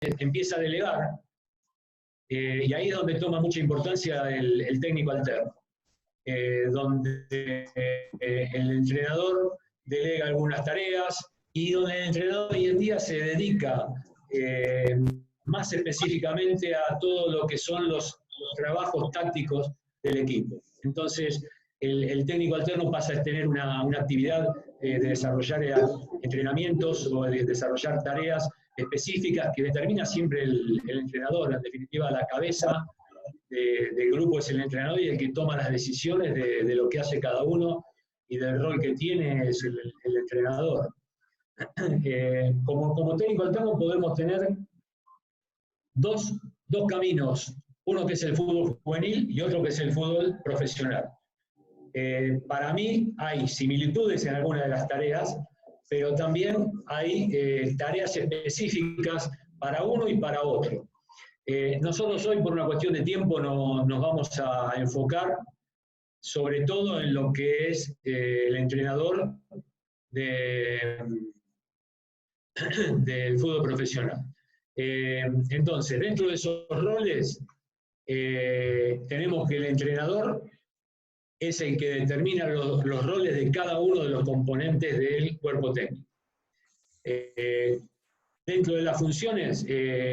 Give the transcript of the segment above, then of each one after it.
empieza a delegar, y ahí es donde toma mucha importancia el técnico alterno, donde el entrenador delega algunas tareas y donde el entrenador hoy en día se dedica más específicamente a todo lo que son los trabajos tácticos del equipo. Entonces, el técnico alterno pasa a tener una actividad de desarrollar entrenamientos o de desarrollar tareas específicas que determina siempre el entrenador. En definitiva, la cabeza del grupo es el entrenador y el que toma las decisiones de lo que hace cada uno y del rol que tiene es el entrenador. Como técnico alterno podemos tener dos caminos, uno que es el fútbol juvenil y otro que es el fútbol profesional. Para mí hay similitudes en algunas de las tareas, pero también hay tareas específicas para uno y para otro. Nosotros hoy, por una cuestión de tiempo, nos vamos a enfocar sobre todo en lo que es el entrenador del fútbol profesional. Entonces, dentro de esos roles, tenemos que el entrenador es el que determina los roles de cada uno de los componentes del cuerpo técnico. Dentro de las funciones,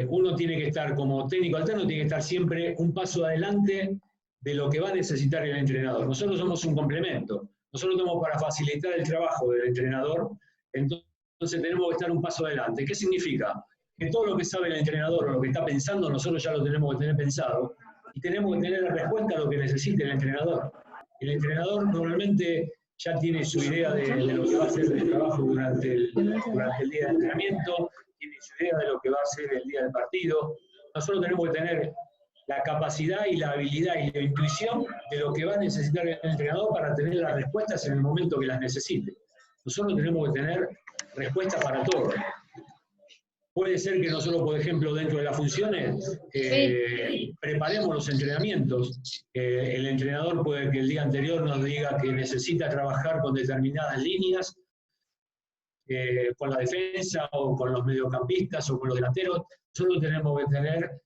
uno tiene que estar, como técnico alterno, tiene que estar siempre un paso adelante de lo que va a necesitar el entrenador. Nosotros somos un complemento. Nosotros estamos para facilitar el trabajo del entrenador, entonces tenemos que estar un paso adelante. ¿Qué significa? Que todo lo que sabe el entrenador o lo que está pensando, nosotros ya lo tenemos que tener pensado y tenemos que tener la respuesta a lo que necesite el entrenador. El entrenador normalmente ya tiene su idea de lo que va a hacer el trabajo durante el día de entrenamiento, tiene su idea de lo que va a hacer el día del partido. Nosotros tenemos que tener la capacidad y la habilidad y la intuición de lo que va a necesitar el entrenador para tener las respuestas en el momento que las necesite. Nosotros tenemos que tener respuestas para todo. Puede ser que nosotros, por ejemplo, dentro de las funciones, preparemos los entrenamientos. El entrenador puede que el día anterior nos diga que necesita trabajar con determinadas líneas, con la defensa o con los mediocampistas o con los delanteros. Nosotros tenemos que tener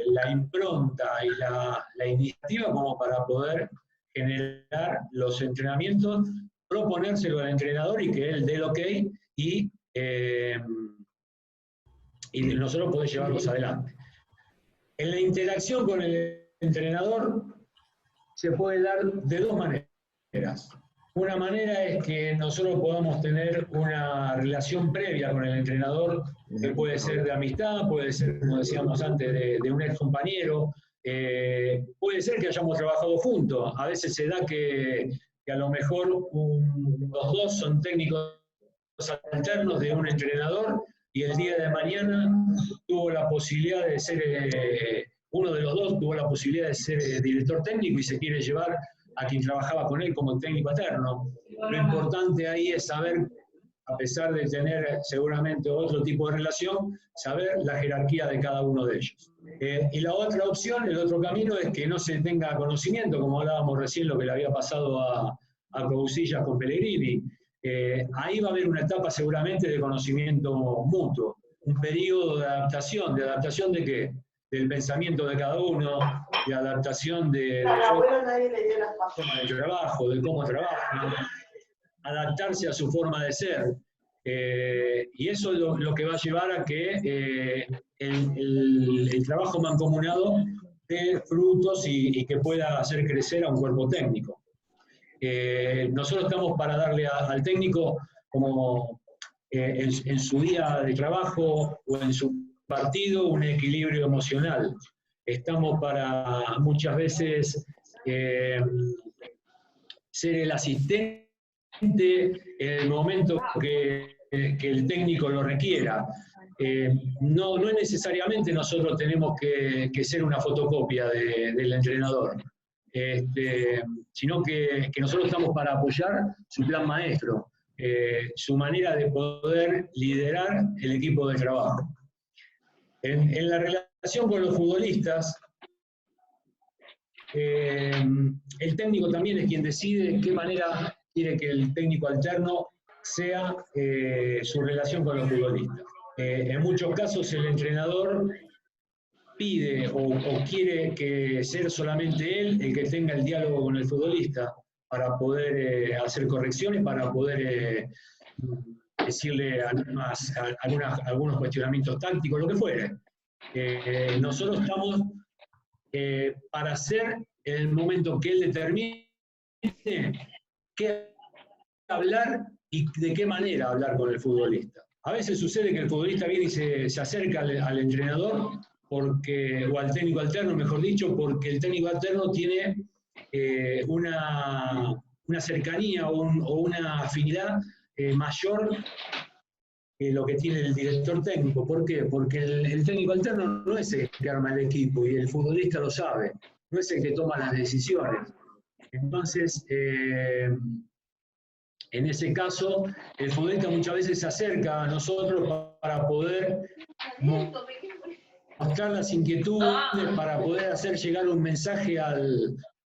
la impronta y la iniciativa como para poder generar los entrenamientos, proponérselo al entrenador y que él dé el ok y nosotros podemos llevarlos adelante. En la interacción con el entrenador se puede dar de dos maneras. Una manera es que nosotros podamos tener una relación previa con el entrenador, que puede ser de amistad, puede ser, como decíamos antes, de un ex compañero, puede ser que hayamos trabajado juntos. A veces se da que a lo mejor los dos son técnicos alternos de un entrenador y el día de mañana tuvo la posibilidad de ser, uno de los dos tuvo la posibilidad de ser director técnico y se quiere llevar a quien trabajaba con él como técnico alterno. Lo importante ahí es saber, a pesar de tener seguramente otro tipo de relación, saber la jerarquía de cada uno de ellos. Y la otra opción, el otro camino es que no se tenga conocimiento, como hablábamos recién lo que le había pasado a Cousillas con Pellegrini. Ahí va a haber una etapa seguramente de conocimiento mutuo, un periodo de adaptación ¿de qué? Del pensamiento de cada uno, de adaptación de su forma de trabajo, de cómo trabaja, adaptarse a su forma de ser. Y eso es lo que va a llevar a que el trabajo mancomunado dé frutos y que pueda hacer crecer a un cuerpo técnico. Nosotros estamos para darle al técnico, como en su día de trabajo o en su partido, un equilibrio emocional. Estamos para muchas veces ser el asistente en el momento que el técnico lo requiera. No necesariamente nosotros tenemos que ser una fotocopia del entrenador, sino que nosotros estamos para apoyar su plan maestro, su manera de poder liderar el equipo de trabajo. En la relación con los futbolistas, el técnico también es quien decide de qué manera quiere que el técnico alterno sea su relación con los futbolistas. En muchos casos el entrenador pide o quiere que ser solamente él el que tenga el diálogo con el futbolista para poder hacer correcciones, para poder decirle algunos cuestionamientos tácticos, lo que fuere. Nosotros estamos para hacer en el momento que él determine qué hablar y de qué manera hablar con el futbolista. A veces sucede que el futbolista viene y se acerca al entrenador o al técnico alterno, mejor dicho, porque el técnico alterno tiene una cercanía o una afinidad mayor que lo que tiene el director técnico. ¿Por qué? Porque el técnico alterno no es el que arma el equipo y el futbolista lo sabe, no es el que toma las decisiones. Entonces, en ese caso, el futbolista muchas veces se acerca a nosotros para poder mostrar las inquietudes, para poder hacer llegar un mensaje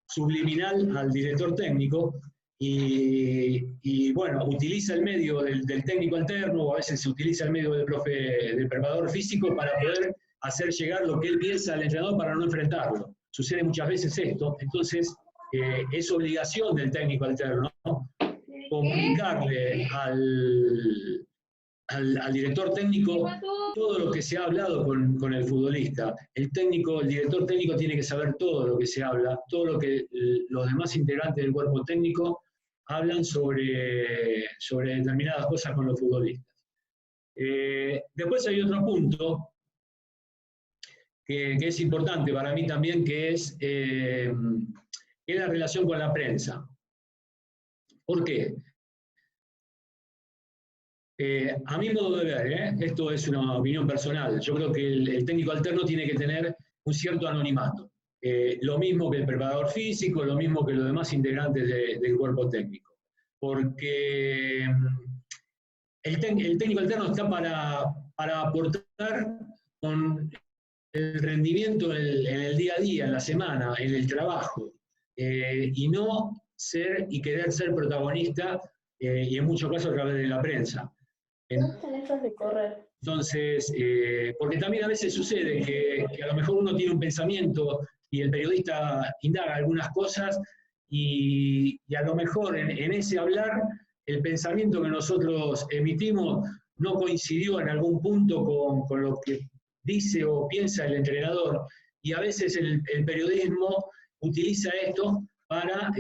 subliminal al director técnico y bueno, utiliza el medio del técnico alterno o a veces se utiliza el medio del preparador físico para poder hacer llegar lo que él piensa al entrenador para no enfrentarlo. Sucede muchas veces esto, entonces es obligación del técnico alterno, ¿no?, comunicarle al director técnico todo lo que se ha hablado con el futbolista. El director técnico tiene que saber todo lo que se habla, todo lo que los demás integrantes del cuerpo técnico hablan sobre determinadas cosas con los futbolistas. Después hay otro punto que es importante para mí también, que es la relación con la prensa. ¿Por qué? A mi modo de ver, esto es una opinión personal, yo creo que el técnico alterno tiene que tener un cierto anonimato. Lo mismo que el preparador físico, lo mismo que los demás integrantes del cuerpo técnico. Porque el técnico alterno está para aportar con el rendimiento en el día a día, en la semana, en el trabajo, y no ser y querer ser protagonista, y en muchos casos a través de la prensa. Entonces, porque también a veces sucede que a lo mejor uno tiene un pensamiento y el periodista indaga algunas cosas y a lo mejor en ese hablar el pensamiento que nosotros emitimos no coincidió en algún punto con lo que dice o piensa el entrenador, y a veces el periodismo utiliza esto para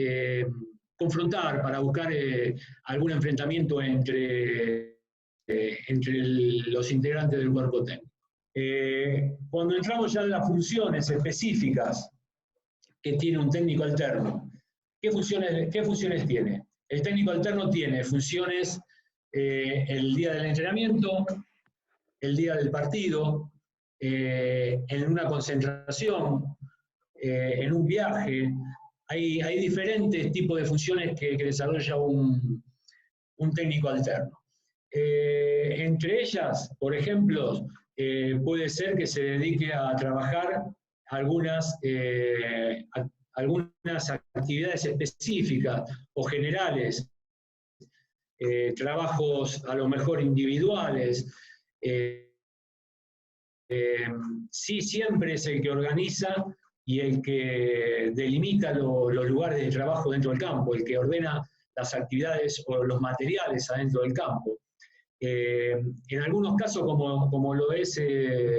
confrontar, para buscar algún enfrentamiento entre los integrantes del cuerpo técnico. Cuando entramos ya en las funciones específicas que tiene un técnico alterno, ¿qué funciones tiene? El técnico alterno tiene funciones el día del entrenamiento, el día del partido, en una concentración, en un viaje. Hay diferentes tipos de funciones que desarrolla un técnico alterno. Entre ellas, por ejemplo, puede ser que se dedique a trabajar algunas actividades específicas o generales, trabajos a lo mejor individuales. Sí, siempre es el que organiza y el que delimita los lugares de trabajo dentro del campo, el que ordena las actividades o los materiales adentro del campo. En algunos casos, como lo es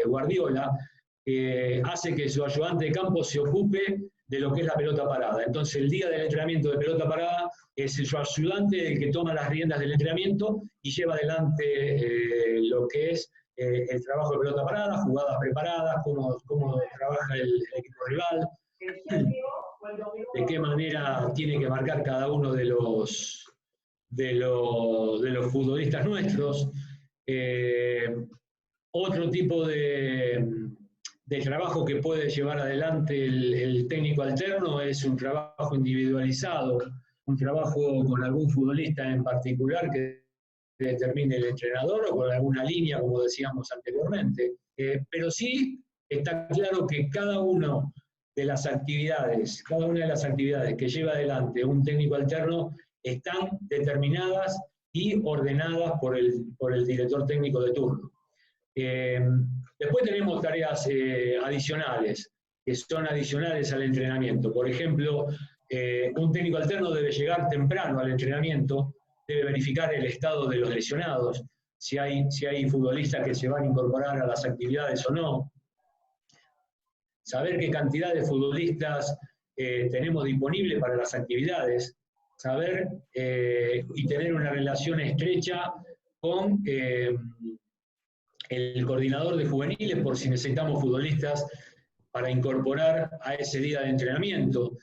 Guardiola, hace que su ayudante de campo se ocupe de lo que es la pelota parada. Entonces, el día del entrenamiento de pelota parada es su ayudante el que toma las riendas del entrenamiento y lleva adelante lo que es el trabajo de pelota parada, jugadas preparadas, cómo trabaja el equipo rival, de qué manera tiene que marcar cada uno de los futbolistas nuestros. Otro tipo de trabajo que puede llevar adelante el técnico alterno es un trabajo individualizado, un trabajo con algún futbolista en particular que determine el entrenador o con alguna línea, como decíamos anteriormente. Pero sí está claro que cada una de las actividades que lleva adelante un técnico alterno están determinadas y ordenadas por el director técnico de turno. Después tenemos tareas adicionales, que son adicionales al entrenamiento. Por ejemplo, un técnico alterno debe llegar temprano al entrenamiento, debe verificar el estado de los lesionados, si hay futbolistas que se van a incorporar a las actividades o no, saber qué cantidad de futbolistas tenemos disponible para las actividades, saber y tener una relación estrecha con el coordinador de juveniles por si necesitamos futbolistas para incorporar a ese día de entrenamiento.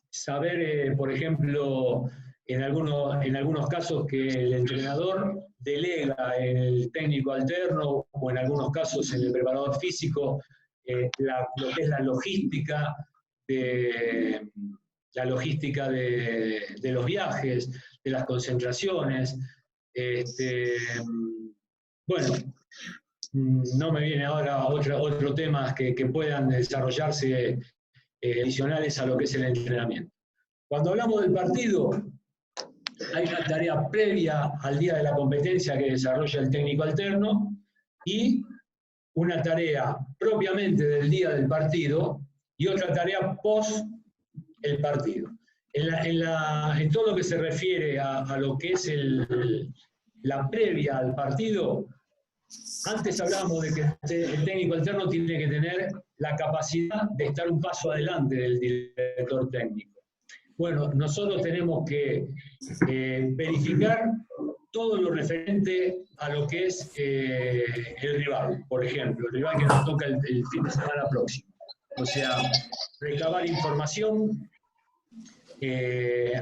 Saber, por ejemplo, en algunos casos que el entrenador delega en el técnico alterno o en algunos casos en el preparador físico lo que es la logística de los viajes, de las concentraciones. Bueno, no me viene ahora otro temas que puedan desarrollarse adicionales a lo que es el entrenamiento. Cuando hablamos del partido, hay una tarea previa al día de la competencia que desarrolla el técnico alterno y una tarea propiamente del día del partido y otra tarea post el partido. En todo lo que se refiere a lo que es la previa al partido, antes hablábamos de que el técnico alterno tiene que tener la capacidad de estar un paso adelante del director técnico. Bueno, nosotros tenemos que verificar todo lo referente a lo que es el rival, por ejemplo, el rival que nos toca el fin de semana próximo. O sea, recabar información,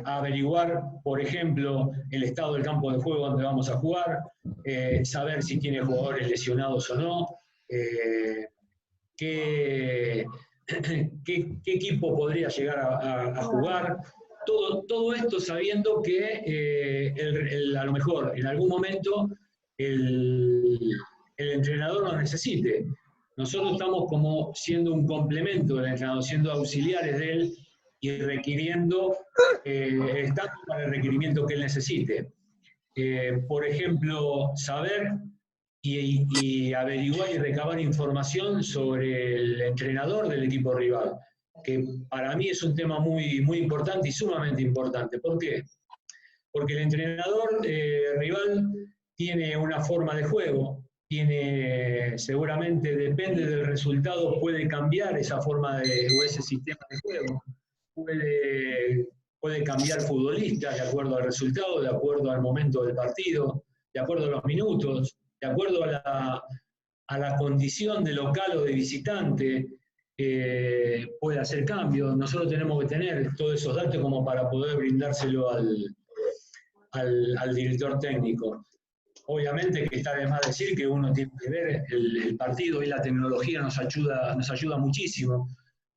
averiguar, por ejemplo, el estado del campo de juego donde vamos a jugar, saber si tiene jugadores lesionados o no, qué equipo podría llegar a jugar. Todo esto sabiendo que a lo mejor en algún momento el entrenador lo necesite. Nosotros estamos como siendo un complemento del entrenador, siendo auxiliares de él y requiriendo, estando para el requerimiento que él necesite. Por ejemplo, saber y averiguar y recabar información sobre el entrenador del equipo rival, que para mí es un tema muy, muy importante y sumamente importante. ¿Por qué? Porque el entrenador rival tiene una forma de juego, seguramente depende del resultado, puede cambiar esa forma o ese sistema de juego, puede cambiar futbolistas de acuerdo al resultado, de acuerdo al momento del partido, de acuerdo a los minutos, de acuerdo a la condición de local o de visitante, puede hacer cambios. Nosotros tenemos que tener todos esos datos como para poder brindárselo al director técnico. Obviamente que está de más decir que uno tiene que ver el partido y la tecnología nos ayuda muchísimo,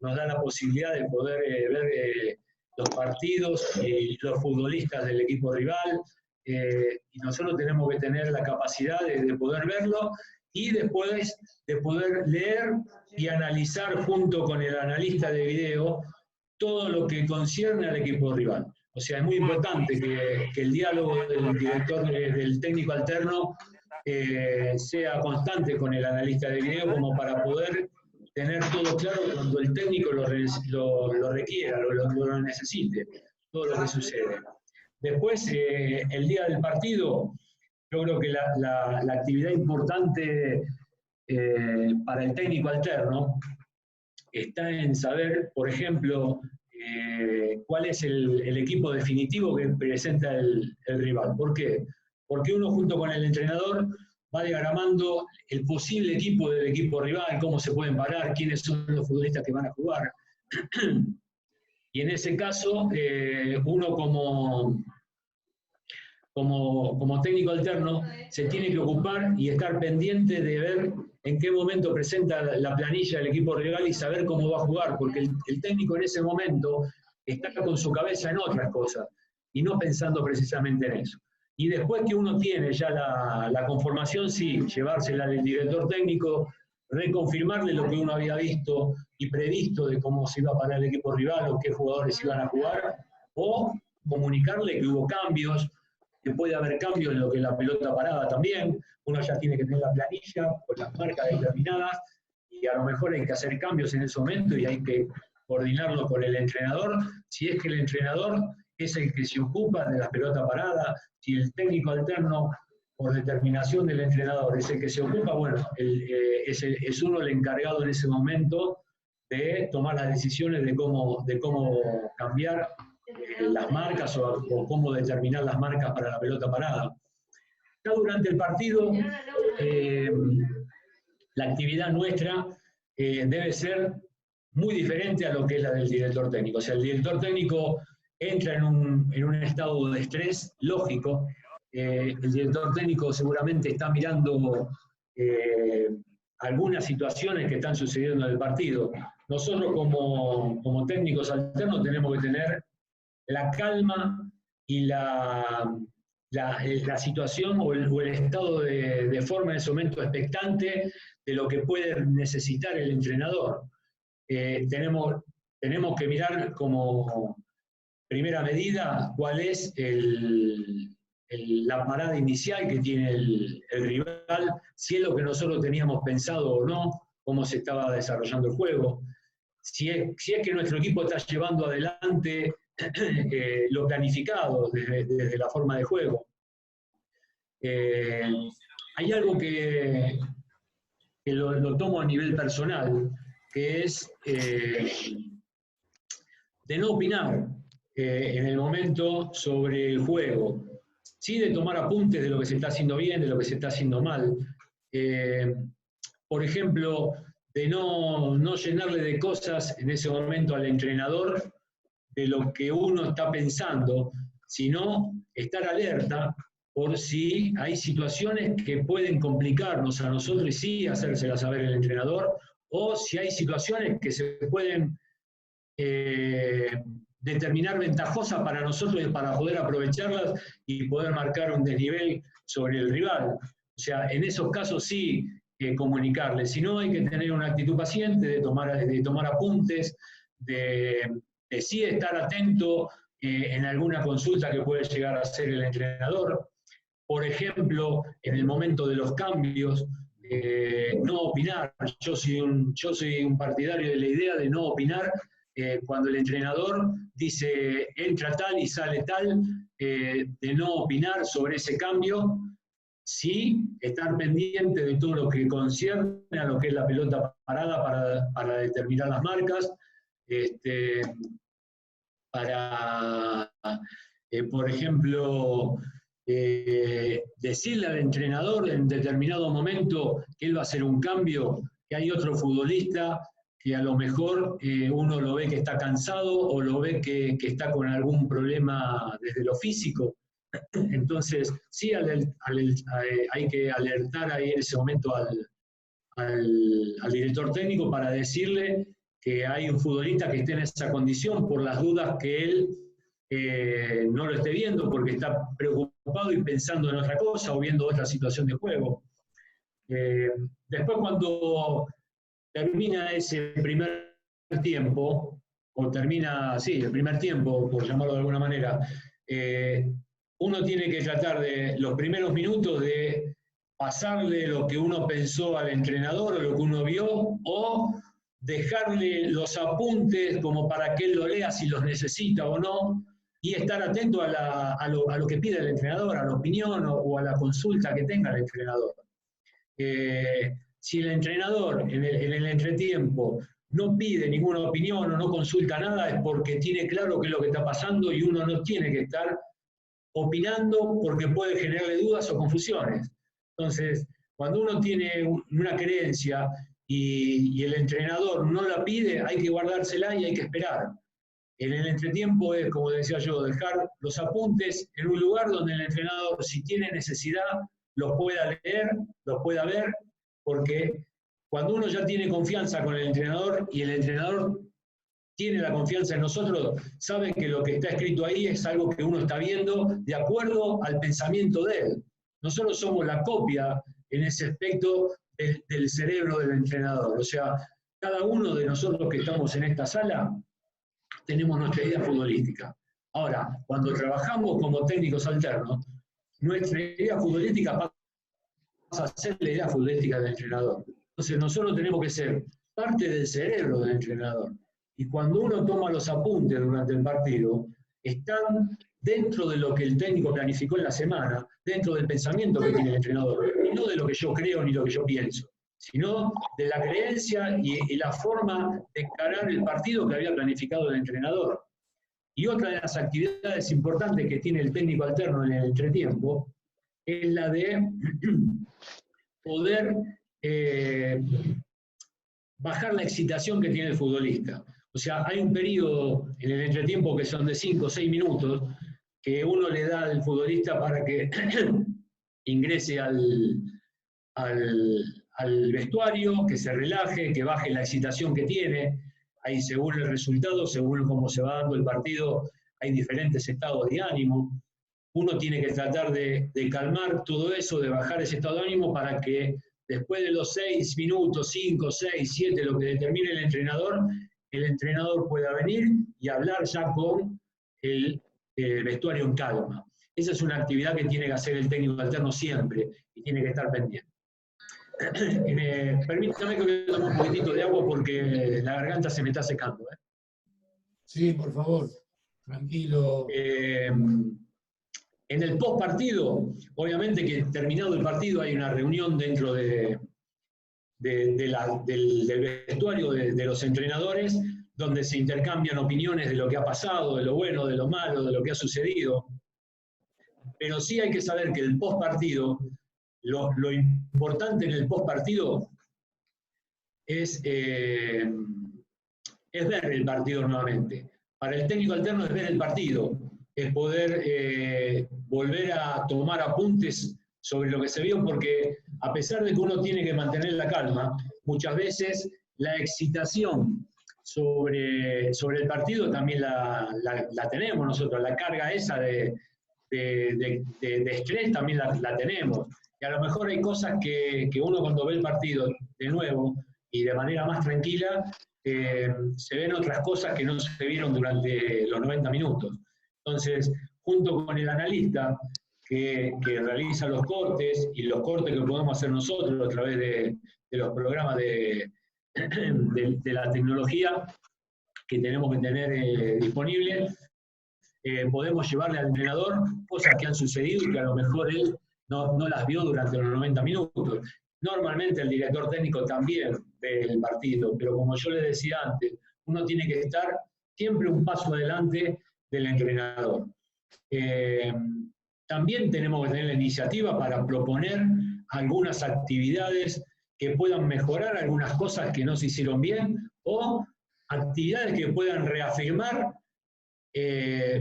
nos da la posibilidad de poder ver los partidos y los futbolistas del equipo rival, y nosotros tenemos que tener la capacidad de poder verlo y después de poder leer y analizar junto con el analista de video todo lo que concierne al equipo rival. O sea, es muy importante que el diálogo del director, del técnico alterno, sea constante con el analista de video como para poder tener todo claro cuando el técnico lo requiera, lo necesite, todo lo que sucede. Después, el día del partido, yo creo que la actividad importante para el técnico alterno está en saber, por ejemplo, cuál es el equipo definitivo que presenta el rival. ¿Por qué? Porque uno junto con el entrenador va diagramando el posible equipo del equipo rival, cómo se pueden parar, quiénes son los futbolistas que van a jugar. Y en ese caso, uno como técnico alterno se tiene que ocupar y estar pendiente de ver en qué momento presenta la planilla del equipo rival y saber cómo va a jugar, porque el técnico en ese momento está con su cabeza en otras cosas y no pensando precisamente en eso. Y después que uno tiene ya la conformación, sí, llevársela del director técnico, reconfirmarle lo que uno había visto y previsto de cómo se iba a parar el equipo rival o qué jugadores iban a jugar, o comunicarle que hubo cambios, que puede haber cambios en lo que es la pelota parada también. Uno ya tiene que tener la planilla con las marcas determinadas y a lo mejor hay que hacer cambios en ese momento y hay que coordinarlo con el entrenador. Si es que el entrenador es el que se ocupa de la pelota parada, si el técnico alterno, por determinación del entrenador, es el que se ocupa, bueno, es uno el encargado en ese momento de tomar las decisiones de cómo cambiar las marcas o cómo determinar las marcas para la pelota parada. Ya durante el partido, la actividad nuestra debe ser muy diferente a lo que es la del director técnico. O sea, el director técnico entra en un estado de estrés lógico. El director técnico seguramente está mirando algunas situaciones que están sucediendo en el partido. Nosotros como técnicos alternos tenemos que tener la calma y la situación o el estado de forma en ese momento expectante de lo que puede necesitar el entrenador. Tenemos que mirar como primera medida cuál es la parada inicial que tiene el rival, si es lo que nosotros teníamos pensado o no, cómo se estaba desarrollando el juego, si es que nuestro equipo está llevando adelante lo planificado desde la forma de juego. Hay algo que lo tomo a nivel personal, que es de no opinar en el momento sobre el juego, sí de tomar apuntes de lo que se está haciendo bien, de lo que se está haciendo mal. Por ejemplo, de no llenarle de cosas en ese momento al entrenador de lo que uno está pensando, sino estar alerta por si hay situaciones que pueden complicarnos a nosotros y sí hacérselas saber el entrenador, o si hay situaciones que se pueden determinar ventajosas para nosotros para poder aprovecharlas y poder marcar un desnivel sobre el rival. O sea, en esos casos sí comunicarle, si no hay que tener una actitud paciente de tomar apuntes, de sí estar atento en alguna consulta que puede llegar a hacer el entrenador. Por ejemplo, en el momento de los cambios, no opinar. Yo soy un partidario de la idea de no opinar cuando el entrenador dice entra tal y sale tal, de no opinar sobre ese cambio, sí estar pendiente de todo lo que concierne a lo que es la pelota parada para determinar las marcas, por ejemplo, decirle al entrenador en determinado momento que él va a hacer un cambio, que hay otro futbolista que a lo mejor uno lo ve que está cansado o lo ve que está con algún problema desde lo físico. Entonces, sí hay que alertar ahí en ese momento al director técnico para decirle que hay un futbolista que esté en esa condición por las dudas que él no lo esté viendo porque está preocupado y pensando en otra cosa o viendo otra situación de juego. Después cuando termina ese primer tiempo, o termina, sí, el primer tiempo, por llamarlo de alguna manera, uno tiene que tratar de los primeros minutos de pasarle lo que uno pensó al entrenador o lo que uno vio, o dejarle los apuntes como para que él lo lea si los necesita o no, y estar atento a lo que pide el entrenador, a la opinión o a la consulta que tenga el entrenador. Si el entrenador en el entretiempo no pide ninguna opinión o no consulta nada, es porque tiene claro qué es lo que está pasando y uno no tiene que estar opinando porque puede generarle dudas o confusiones. Entonces, cuando uno tiene una creencia y el entrenador no la pide, hay que guardársela y hay que esperar. En el entretiempo es, como decía yo, dejar los apuntes en un lugar donde el entrenador, si tiene necesidad, los pueda leer, los pueda ver, porque cuando uno ya tiene confianza con el entrenador y el entrenador tiene la confianza en nosotros, sabe que lo que está escrito ahí es algo que uno está viendo de acuerdo al pensamiento de él. Nosotros somos la copia en ese aspecto del cerebro del entrenador. O sea, cada uno de nosotros que estamos en esta sala tenemos nuestra idea futbolística. Ahora, cuando trabajamos como técnicos alternos, nuestra idea futbolística pasa a ser la idea futbolística del entrenador. Entonces nosotros tenemos que ser parte del cerebro del entrenador. Y cuando uno toma los apuntes durante el partido, están dentro de lo que el técnico planificó en la semana, dentro del pensamiento que tiene el entrenador, y no de lo que yo creo ni lo que yo pienso, sino de la creencia y la forma de encarar el partido que había planificado el entrenador. Y otra de las actividades importantes que tiene el técnico alterno en el entretiempo es la de poder bajar la excitación que tiene el futbolista. O sea, hay un periodo en el entretiempo que son de 5 o 6 minutos que uno le da al futbolista para que ingrese al vestuario, que se relaje, que baje la excitación que tiene. Ahí, según el resultado, según cómo se va dando el partido, hay diferentes estados de ánimo. Uno tiene que tratar de calmar todo eso, de bajar ese estado de ánimo para que después de los 6 minutos, 5, 6, 7, lo que determine el entrenador pueda venir y hablar ya con el vestuario en calma. Esa es una actividad que tiene que hacer el técnico alterno siempre y tiene que estar pendiente. Permítame que tome un poquitito de agua porque la garganta se me está secando. Sí, por favor, tranquilo. En el post partido, obviamente que terminado el partido hay una reunión dentro del vestuario de los entrenadores, donde se intercambian opiniones de lo que ha pasado, de lo bueno, de lo malo, de lo que ha sucedido. Pero sí hay que saber que el post partido, lo importante en el post partido es ver el partido nuevamente. Para el técnico alterno es ver el partido, es poder volver a tomar apuntes sobre lo que se vio, porque a pesar de que uno tiene que mantener la calma, muchas veces la excitación sobre el partido también la tenemos nosotros, la carga esa de estrés también la tenemos. Y a lo mejor hay cosas que uno cuando ve el partido de nuevo y de manera más tranquila, se ven otras cosas que no se vieron durante los 90 minutos. Entonces, junto con el analista que realiza los cortes y los cortes que podemos hacer nosotros a través de los programas de la tecnología que tenemos que tener disponible, podemos llevarle al entrenador cosas que han sucedido y que a lo mejor él no las vio durante los 90 minutos. Normalmente el director técnico también ve el partido, pero como yo le decía antes, uno tiene que estar siempre un paso adelante del entrenador. También tenemos que tener la iniciativa para proponer algunas actividades que puedan mejorar algunas cosas que no se hicieron bien o actividades que puedan reafirmar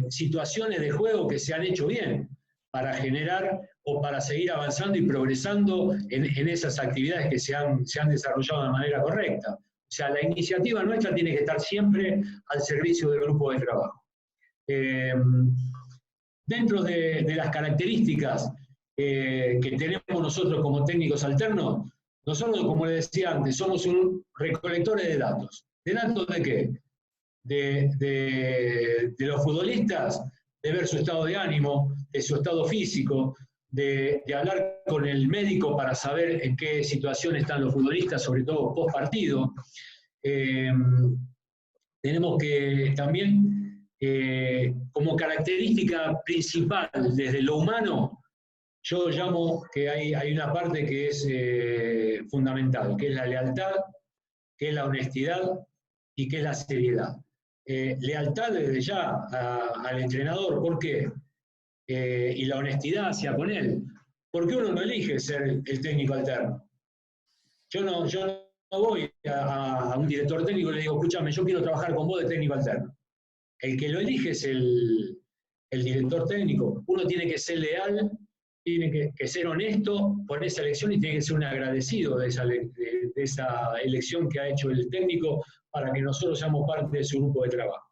situaciones de juego que se han hecho bien para generar o para seguir avanzando y progresando en esas actividades que se han desarrollado de manera correcta. O sea, la iniciativa nuestra tiene que estar siempre al servicio del grupo de trabajo. Dentro de las características que tenemos nosotros como técnicos alternos, nosotros, como les decía antes, somos un recolectores de datos. ¿De datos de qué? De los futbolistas, de ver su estado de ánimo, de su estado físico, de hablar con el médico para saber en qué situación están los futbolistas, sobre todo post partido. Tenemos que también, como característica principal desde lo humano, yo llamo que hay una parte que es fundamental, que es la lealtad, que es la honestidad y que es la seriedad. Lealtad desde ya al entrenador, ¿por qué? Y la honestidad hacia con él. Porque uno no elige ser el técnico alterno. Yo no voy a un director técnico y le digo, escúchame, yo quiero trabajar con vos de técnico alterno. El que lo elige es el director técnico. Uno tiene que ser leal, tiene que ser honesto por esa elección y tiene que ser un agradecido de esa elección que ha hecho el técnico para que nosotros seamos parte de su grupo de trabajo.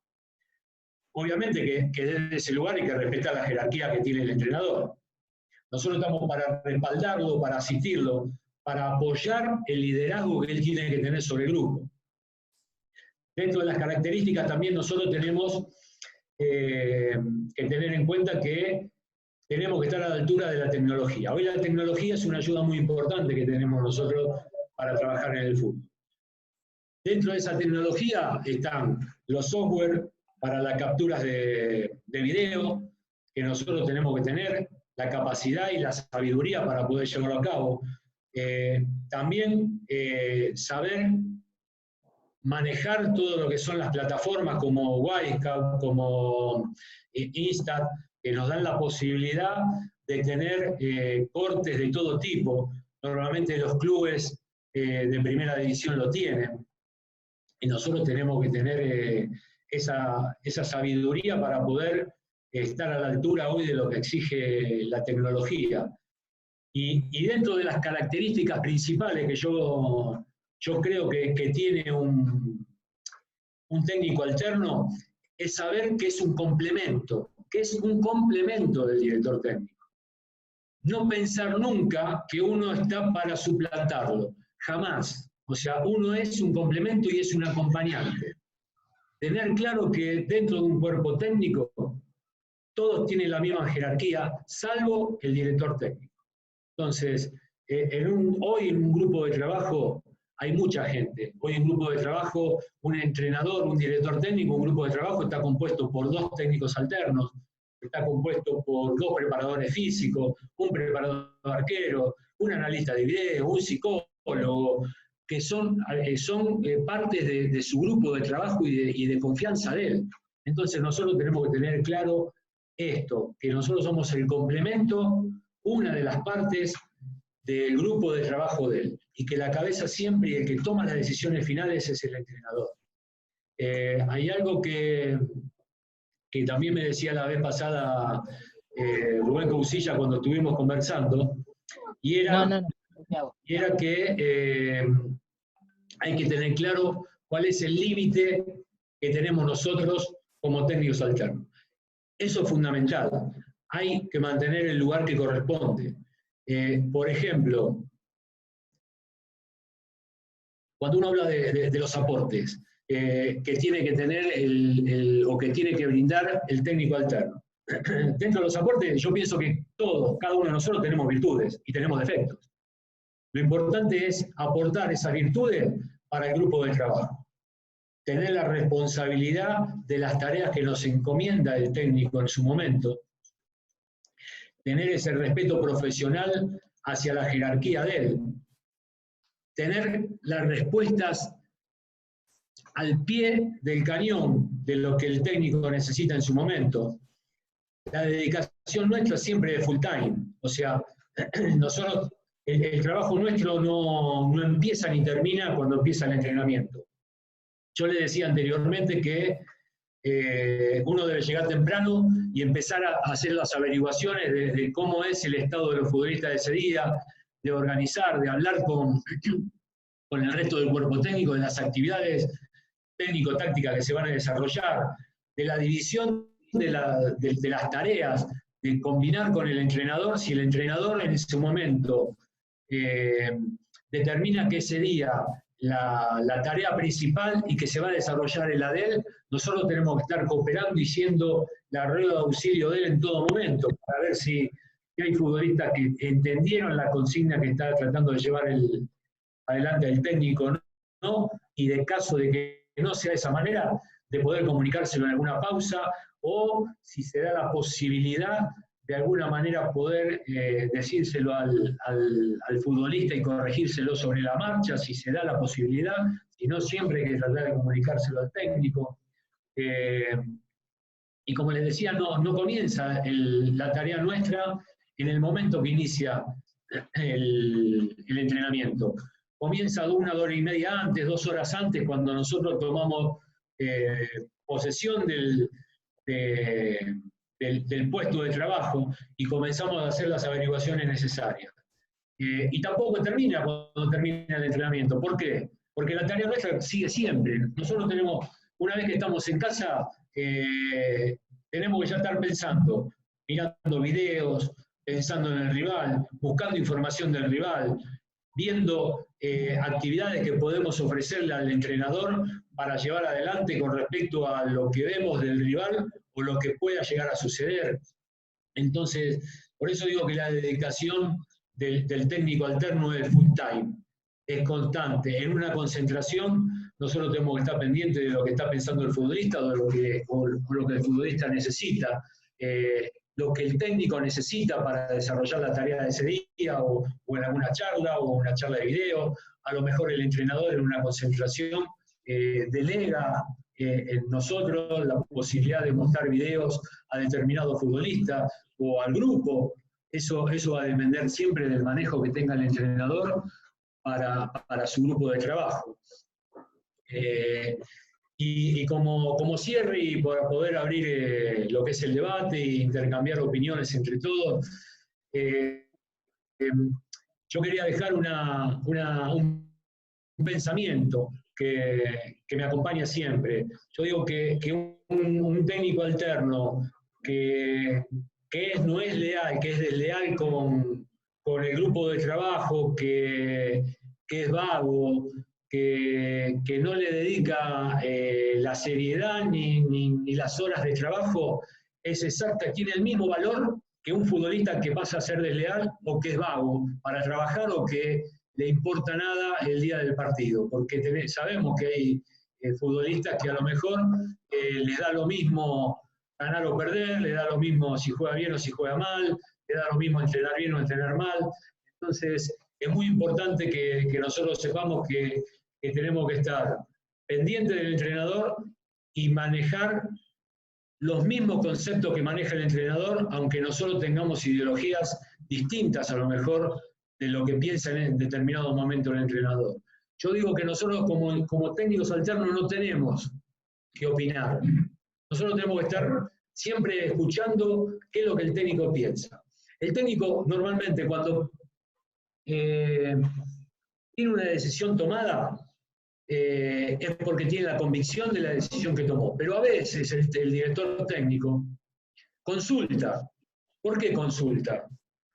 Obviamente que desde ese lugar hay que respetar la jerarquía que tiene el entrenador. Nosotros estamos para respaldarlo, para asistirlo, para apoyar el liderazgo que él tiene que tener sobre el grupo. Dentro de las características también nosotros tenemos que tener en cuenta que tenemos que estar a la altura de la tecnología. Hoy la tecnología es una ayuda muy importante que tenemos nosotros para trabajar en el fútbol. Dentro de esa tecnología están los software para las capturas de video, que nosotros tenemos que tener, la capacidad y la sabiduría para poder llevarlo a cabo. También saber manejar todo lo que son las plataformas como Wirecard, como Instat, que nos dan la posibilidad de tener cortes de todo tipo. Normalmente los clubes de primera división lo tienen. Y nosotros tenemos que tener esa sabiduría para poder estar a la altura hoy de lo que exige la tecnología. Y dentro de las características principales que yo creo que tiene un técnico alterno, es saber que es un complemento del director técnico. No pensar nunca que uno está para suplantarlo, jamás. O sea, uno es un complemento y es un acompañante. Tener claro que dentro de un cuerpo técnico todos tienen la misma jerarquía, salvo el director técnico. Entonces, hoy en un grupo de trabajo hay mucha gente. Hoy en un grupo de trabajo, un entrenador, un director técnico, un grupo de trabajo está compuesto por 2 técnicos alternos, está compuesto por 2 preparadores físicos, un preparador arquero, un analista de video, un psicólogo, que son partes de su grupo de trabajo y de confianza de él. Entonces nosotros tenemos que tener claro esto, que nosotros somos el complemento, una de las partes del grupo de trabajo de él, y que la cabeza siempre y el que toma las decisiones finales es el entrenador. Hay algo que también me decía la vez pasada Rubén Causilla cuando estuvimos conversando, y era que hay que tener claro cuál es el límite que tenemos nosotros como técnicos alternos. Eso es fundamental. Hay que mantener el lugar que corresponde. Por ejemplo, cuando uno habla de los aportes que tiene que tener o que tiene que brindar el técnico alterno. Dentro de los aportes, yo pienso que todos, cada uno de nosotros tenemos virtudes y tenemos defectos. Lo importante es aportar esas virtudes para el grupo de trabajo. Tener la responsabilidad de las tareas que nos encomienda el técnico en su momento. Tener ese respeto profesional hacia la jerarquía de él. Tener las respuestas al pie del cañón de lo que el técnico necesita en su momento. La dedicación nuestra siempre es full time. O sea, nosotros, el trabajo nuestro no empieza ni termina cuando empieza el entrenamiento. Yo le decía anteriormente que uno debe llegar temprano y empezar a hacer las averiguaciones de cómo es el estado de los futbolistas de ese día, de organizar, de hablar con el resto del cuerpo técnico, de las actividades técnico-tácticas que se van a desarrollar, de la división de las tareas, de combinar con el entrenador, si el entrenador en ese momento determina que ese día la tarea principal y que se va a desarrollar en la de él, nosotros tenemos que estar cooperando y siendo la rueda de auxilio de él en todo momento, para ver si hay futbolistas que entendieron la consigna que está tratando de llevar adelante el técnico, ¿no? Y de caso de que no sea de esa manera, de poder comunicárselo en alguna pausa, o si se da la posibilidad de alguna manera poder decírselo al futbolista y corregírselo sobre la marcha, si se da la posibilidad, si no siempre hay que tratar de comunicárselo al técnico. Y como les decía, no comienza la tarea nuestra en el momento que inicia el entrenamiento. Comienza 1 hora y media antes, 2 horas antes, cuando nosotros tomamos posesión del puesto de trabajo y comenzamos a hacer las averiguaciones necesarias. Y tampoco termina cuando termina el entrenamiento. ¿Por qué? Porque la tarea nuestra sigue siempre. Nosotros tenemos, una vez que estamos en casa, tenemos que ya estar pensando, mirando videos, pensando en el rival, buscando información del rival, viendo actividades que podemos ofrecerle al entrenador para llevar adelante con respecto a lo que vemos del rival o lo que pueda llegar a suceder. Entonces, por eso digo que la dedicación del técnico alterno es full time, es constante. En una concentración, nosotros tenemos que estar pendientes de lo que está pensando el futbolista o lo que el futbolista necesita, lo que el técnico necesita para desarrollar la tarea de ese día, o en alguna charla, o una charla de video. A lo mejor el entrenador en una concentración delega en nosotros la posibilidad de mostrar videos a determinado futbolista o al grupo. Eso va a depender siempre del manejo que tenga el entrenador para su grupo de trabajo. Y como cierre, y para poder abrir lo que es el debate e intercambiar opiniones entre todos, yo quería dejar un pensamiento que me acompaña siempre. Yo digo que un técnico alterno que no es leal, que es desleal con el grupo de trabajo, que es vago, que no le dedica la seriedad ni las horas de trabajo, tiene el mismo valor que un futbolista que pasa a ser desleal o que es vago para trabajar o que le importa nada el día del partido, porque sabemos que hay futbolistas que a lo mejor les da lo mismo ganar o perder, le da lo mismo si juega bien o si juega mal, le da lo mismo entrenar bien o entrenar mal. Entonces, es muy importante que nosotros sepamos que tenemos que estar pendientes del entrenador y manejar los mismos conceptos que maneja el entrenador, aunque nosotros tengamos ideologías distintas a lo mejor de lo que piensa en determinado momento el entrenador. Yo digo que nosotros como técnicos alternos no tenemos que opinar. Nosotros tenemos que estar siempre escuchando qué es lo que el técnico piensa. El técnico normalmente cuando tiene una decisión tomada es porque tiene la convicción de la decisión que tomó. Pero a veces el director técnico consulta. ¿Por qué consulta?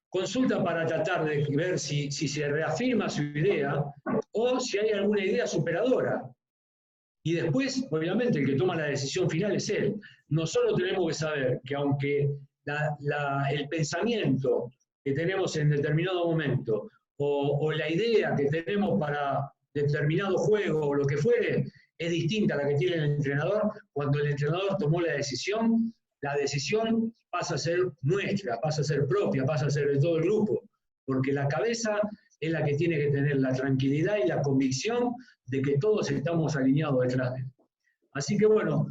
Consulta para tratar de ver si se reafirma su idea o si hay alguna idea superadora. Y después, obviamente, el que toma la decisión final es él. Nosotros tenemos que saber que aunque el pensamiento que tenemos en determinado momento o la idea que tenemos para determinado juego o lo que fuere, es distinta a la que tiene el entrenador, cuando el entrenador tomó la decisión pasa a ser nuestra, pasa a ser propia, pasa a ser de todo el grupo, porque la cabeza es la que tiene que tener la tranquilidad y la convicción de que todos estamos alineados detrás de él. Así que bueno,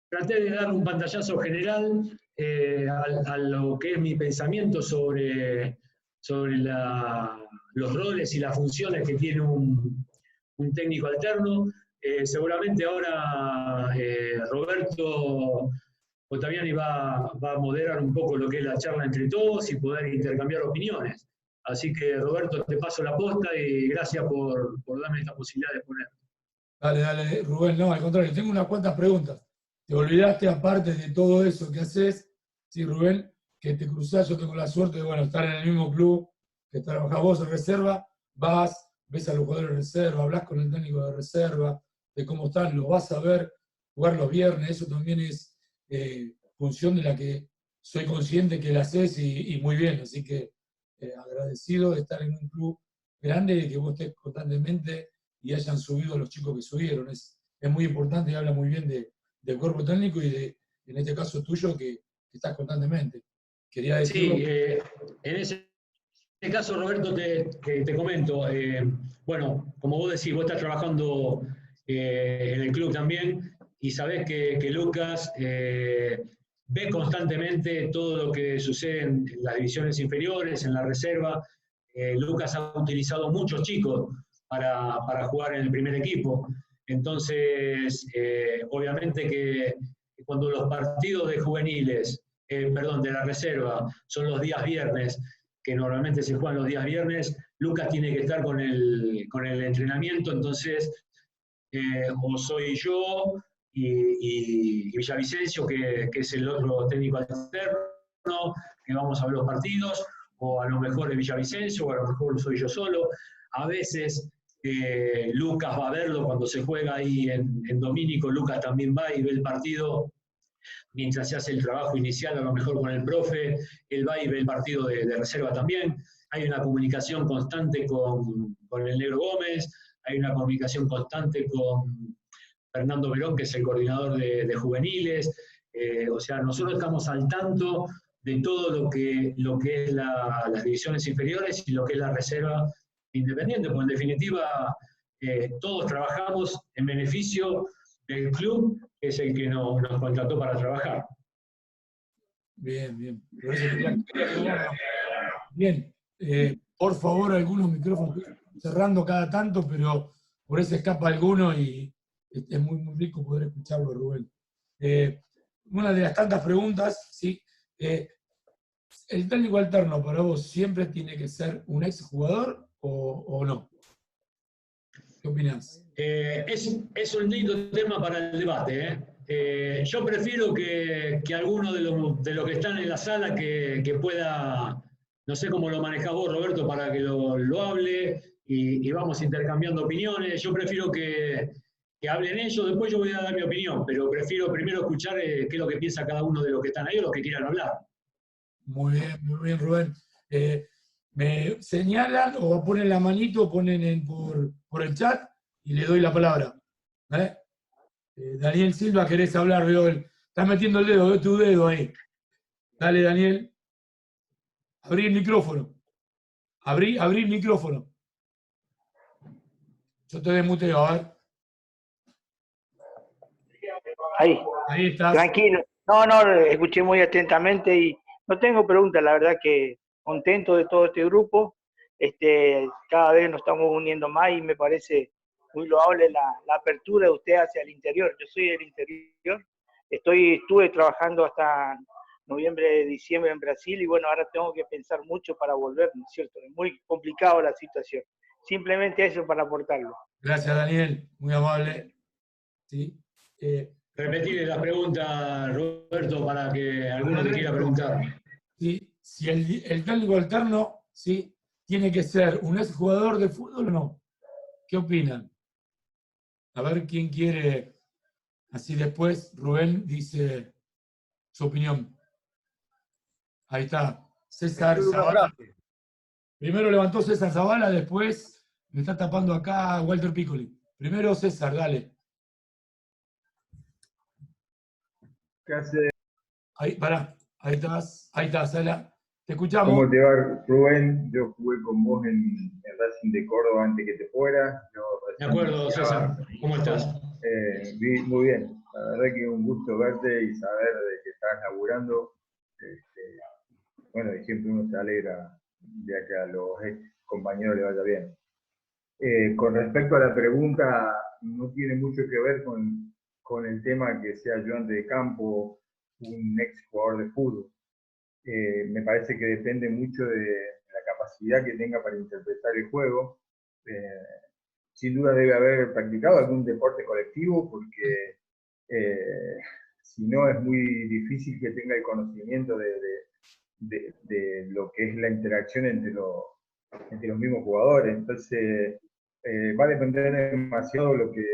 traté de dar un pantallazo general a lo que es mi pensamiento sobre los roles y las funciones que tiene un técnico alterno. Seguramente ahora Roberto Ottaviani va a moderar un poco lo que es la charla entre todos y poder intercambiar opiniones. Así que, Roberto, te paso la posta y gracias por darme esta posibilidad de poner. Dale, Rubén. No, al contrario, tengo unas cuantas preguntas. Te olvidaste, aparte de todo eso que haces, sí, Rubén, que te cruzás. Yo tengo la suerte de estar en el mismo club que trabajás vos en reserva, vas, ves a los jugadores de reserva, hablas con el técnico de reserva, de cómo están, los vas a ver jugar los viernes. Eso también es función de la que soy consciente que la haces y muy bien. Así que agradecido de estar en un club grande y de que vos estés constantemente y hayan subido los chicos que subieron. Es muy importante y habla muy bien del cuerpo técnico y en este caso tuyo que estás constantemente. Quería decirlo. Sí, en ese caso, Roberto, te comento. Bueno, como vos decís, vos estás trabajando en el club también y sabés que Lucas ve constantemente todo lo que sucede en las divisiones inferiores, en la reserva. Lucas ha utilizado muchos chicos para jugar en el primer equipo. Entonces, obviamente que cuando los partidos de juveniles, de la reserva, son los días viernes, que normalmente se juegan los días viernes, Lucas tiene que estar con el entrenamiento. Entonces, o soy yo y Villavicencio, que es el otro técnico alterno, que vamos a ver los partidos, o a lo mejor es Villavicencio, o a lo mejor soy yo solo. A veces Lucas va a verlo cuando se juega ahí en Domínico. Lucas también va y ve el partido mientras se hace el trabajo inicial, a lo mejor con el profe, él va y ve el partido de reserva también. Hay una comunicación constante con el Negro Gómez, hay una comunicación constante con Fernando Verón, que es el coordinador de juveniles. O sea, nosotros estamos al tanto de todo lo que es las divisiones inferiores y lo que es la reserva independiente, porque en definitiva todos trabajamos en beneficio del club, que es el que nos contrató para trabajar. Bien, bien. Bien, por favor, algunos micrófonos cerrando cada tanto, pero por eso escapa alguno y es muy, muy rico poder escucharlo, Rubén. Una de las tantas preguntas, ¿sí? ¿El técnico alterno para vos siempre tiene que ser un exjugador o no? ¿Qué opinás? Es un lindo tema para el debate. Yo prefiero que alguno de los que están en la sala que pueda, no sé cómo lo manejás vos, Roberto, para que lo hable y vamos intercambiando opiniones. Yo prefiero que hablen ellos, después yo voy a dar mi opinión, pero prefiero primero escuchar qué es lo que piensa cada uno de los que están ahí o los que quieran hablar. Muy bien, Rubén. Me señalan o ponen la manito, ponen por el chat y le doy la palabra. Daniel Silva, querés hablar, veo estás metiendo el dedo, veo tu dedo ahí. Dale, Daniel. Abrí el micrófono. Abrí el micrófono. Yo te desmuteo, a ver. Ahí estás. Tranquilo. No, escuché muy atentamente y no tengo preguntas, la verdad que contento de todo este grupo. Cada vez nos estamos uniendo más y me parece muy loable la apertura de usted hacia el interior. Yo soy del interior, estuve trabajando hasta noviembre, diciembre en Brasil y bueno, ahora tengo que pensar mucho para volver, ¿no es cierto? Es muy complicado la situación. Simplemente eso para aportarlo. Gracias, Daniel, muy amable. ¿Sí? Repetirle la pregunta, Roberto, para que alguno te quiera preguntar. ¿Sí? Si el técnico alterno, ¿sí?, tiene que ser un exjugador de fútbol o no. ¿Qué opinan? A ver quién quiere. Así después Rubén dice su opinión. Ahí está. César Zavala. Primero levantó César Zavala, después me está tapando acá Walter Piccoli. Primero César, dale. ¿Qué hace? Ahí, pará. Ahí estás. Ahí está, Sala. Te escuchamos. ¿Cómo te va, Rubén? Yo jugué con vos en Racing de Córdoba antes que te fueras. De acuerdo, César. ¿Cómo estás? Muy bien. La verdad que es un gusto verte y saber de que estás laburando. Bueno, y siempre uno se alegra de que a los ex compañeros les vaya bien. Con respecto a la pregunta, no tiene mucho que ver con el tema que sea ayudante de campo, un ex jugador de fútbol. Me parece que depende mucho de la capacidad que tenga para interpretar el juego. Sin duda debe haber practicado algún deporte colectivo porque si no es muy difícil que tenga el conocimiento de lo que es la interacción entre los mismos jugadores. Entonces va a depender demasiado lo que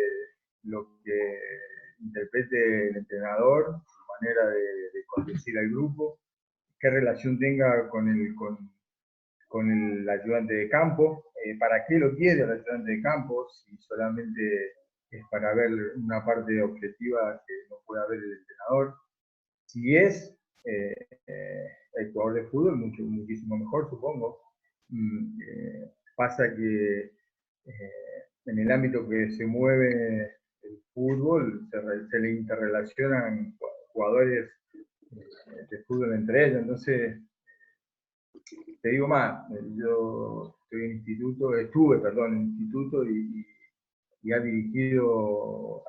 interprete el entrenador, su manera de conducir al grupo, qué relación tenga con el ayudante de campo, para qué lo quiere el ayudante de campo, si solamente es para ver una parte objetiva que no pueda ver el entrenador. Si es el jugador de fútbol, muchísimo mejor, supongo. Pasa que en el ámbito que se mueve el fútbol se le interrelacionan jugadores de fútbol entre ellos. Entonces, te digo más, yo estuve en instituto y han dirigido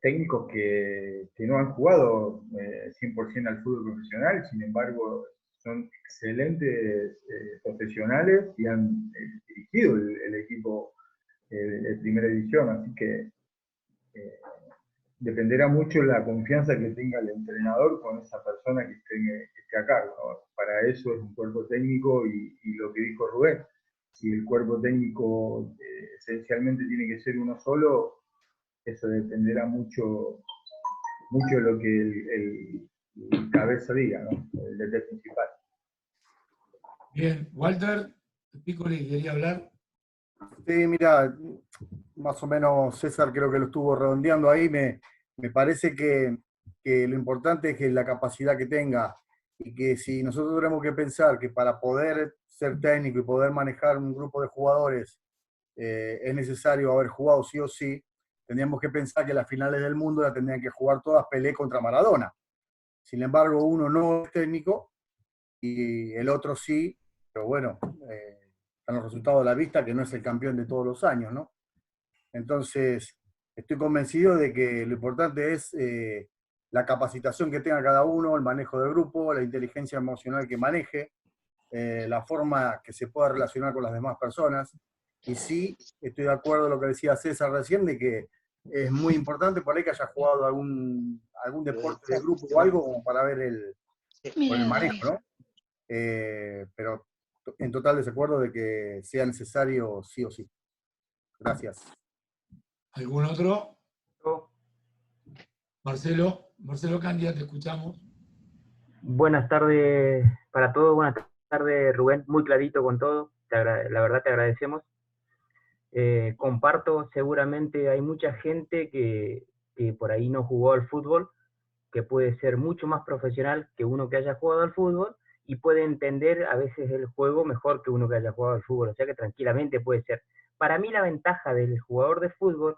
técnicos que no han jugado 100% al fútbol profesional, sin embargo son excelentes profesionales y han dirigido el equipo de primera división, así que dependerá mucho la confianza que tenga el entrenador con esa persona que esté a cargo, ¿no? Para eso es un cuerpo técnico y lo que dijo Rubén, si el cuerpo técnico esencialmente tiene que ser uno solo, eso dependerá mucho de lo que el cabeza diga, ¿no? El DT principal. Bien, Walter, Piccoli quería hablar. Sí, mira, más o menos César creo que lo estuvo redondeando ahí. Me parece que lo importante es que la capacidad que tenga, y que si nosotros tenemos que pensar que para poder ser técnico y poder manejar un grupo de jugadores es necesario haber jugado sí o sí, tendríamos que pensar que las finales del mundo la tendrían que jugar todas Pelé contra Maradona. Sin embargo, uno no es técnico y el otro sí, pero bueno, están los resultados de la vista, que no es el campeón de todos los años, ¿no? Entonces, estoy convencido de que lo importante es la capacitación que tenga cada uno, el manejo del grupo, la inteligencia emocional que maneje, la forma que se pueda relacionar con las demás personas. Y sí, estoy de acuerdo con lo que decía César recién, de que es muy importante por ahí que haya jugado algún deporte de grupo o algo como para ver por el manejo, ¿no? Pero en total desacuerdo de que sea necesario sí o sí. Gracias. ¿Algún otro? Marcelo Candia, te escuchamos. Buenas tardes para todos, buenas tardes Rubén, muy clarito con todo, la verdad te agradecemos. Comparto, seguramente hay mucha gente que por ahí no jugó al fútbol, que puede ser mucho más profesional que uno que haya jugado al fútbol y puede entender a veces el juego mejor que uno que haya jugado al fútbol, o sea que tranquilamente puede ser. Para mí la ventaja del jugador de fútbol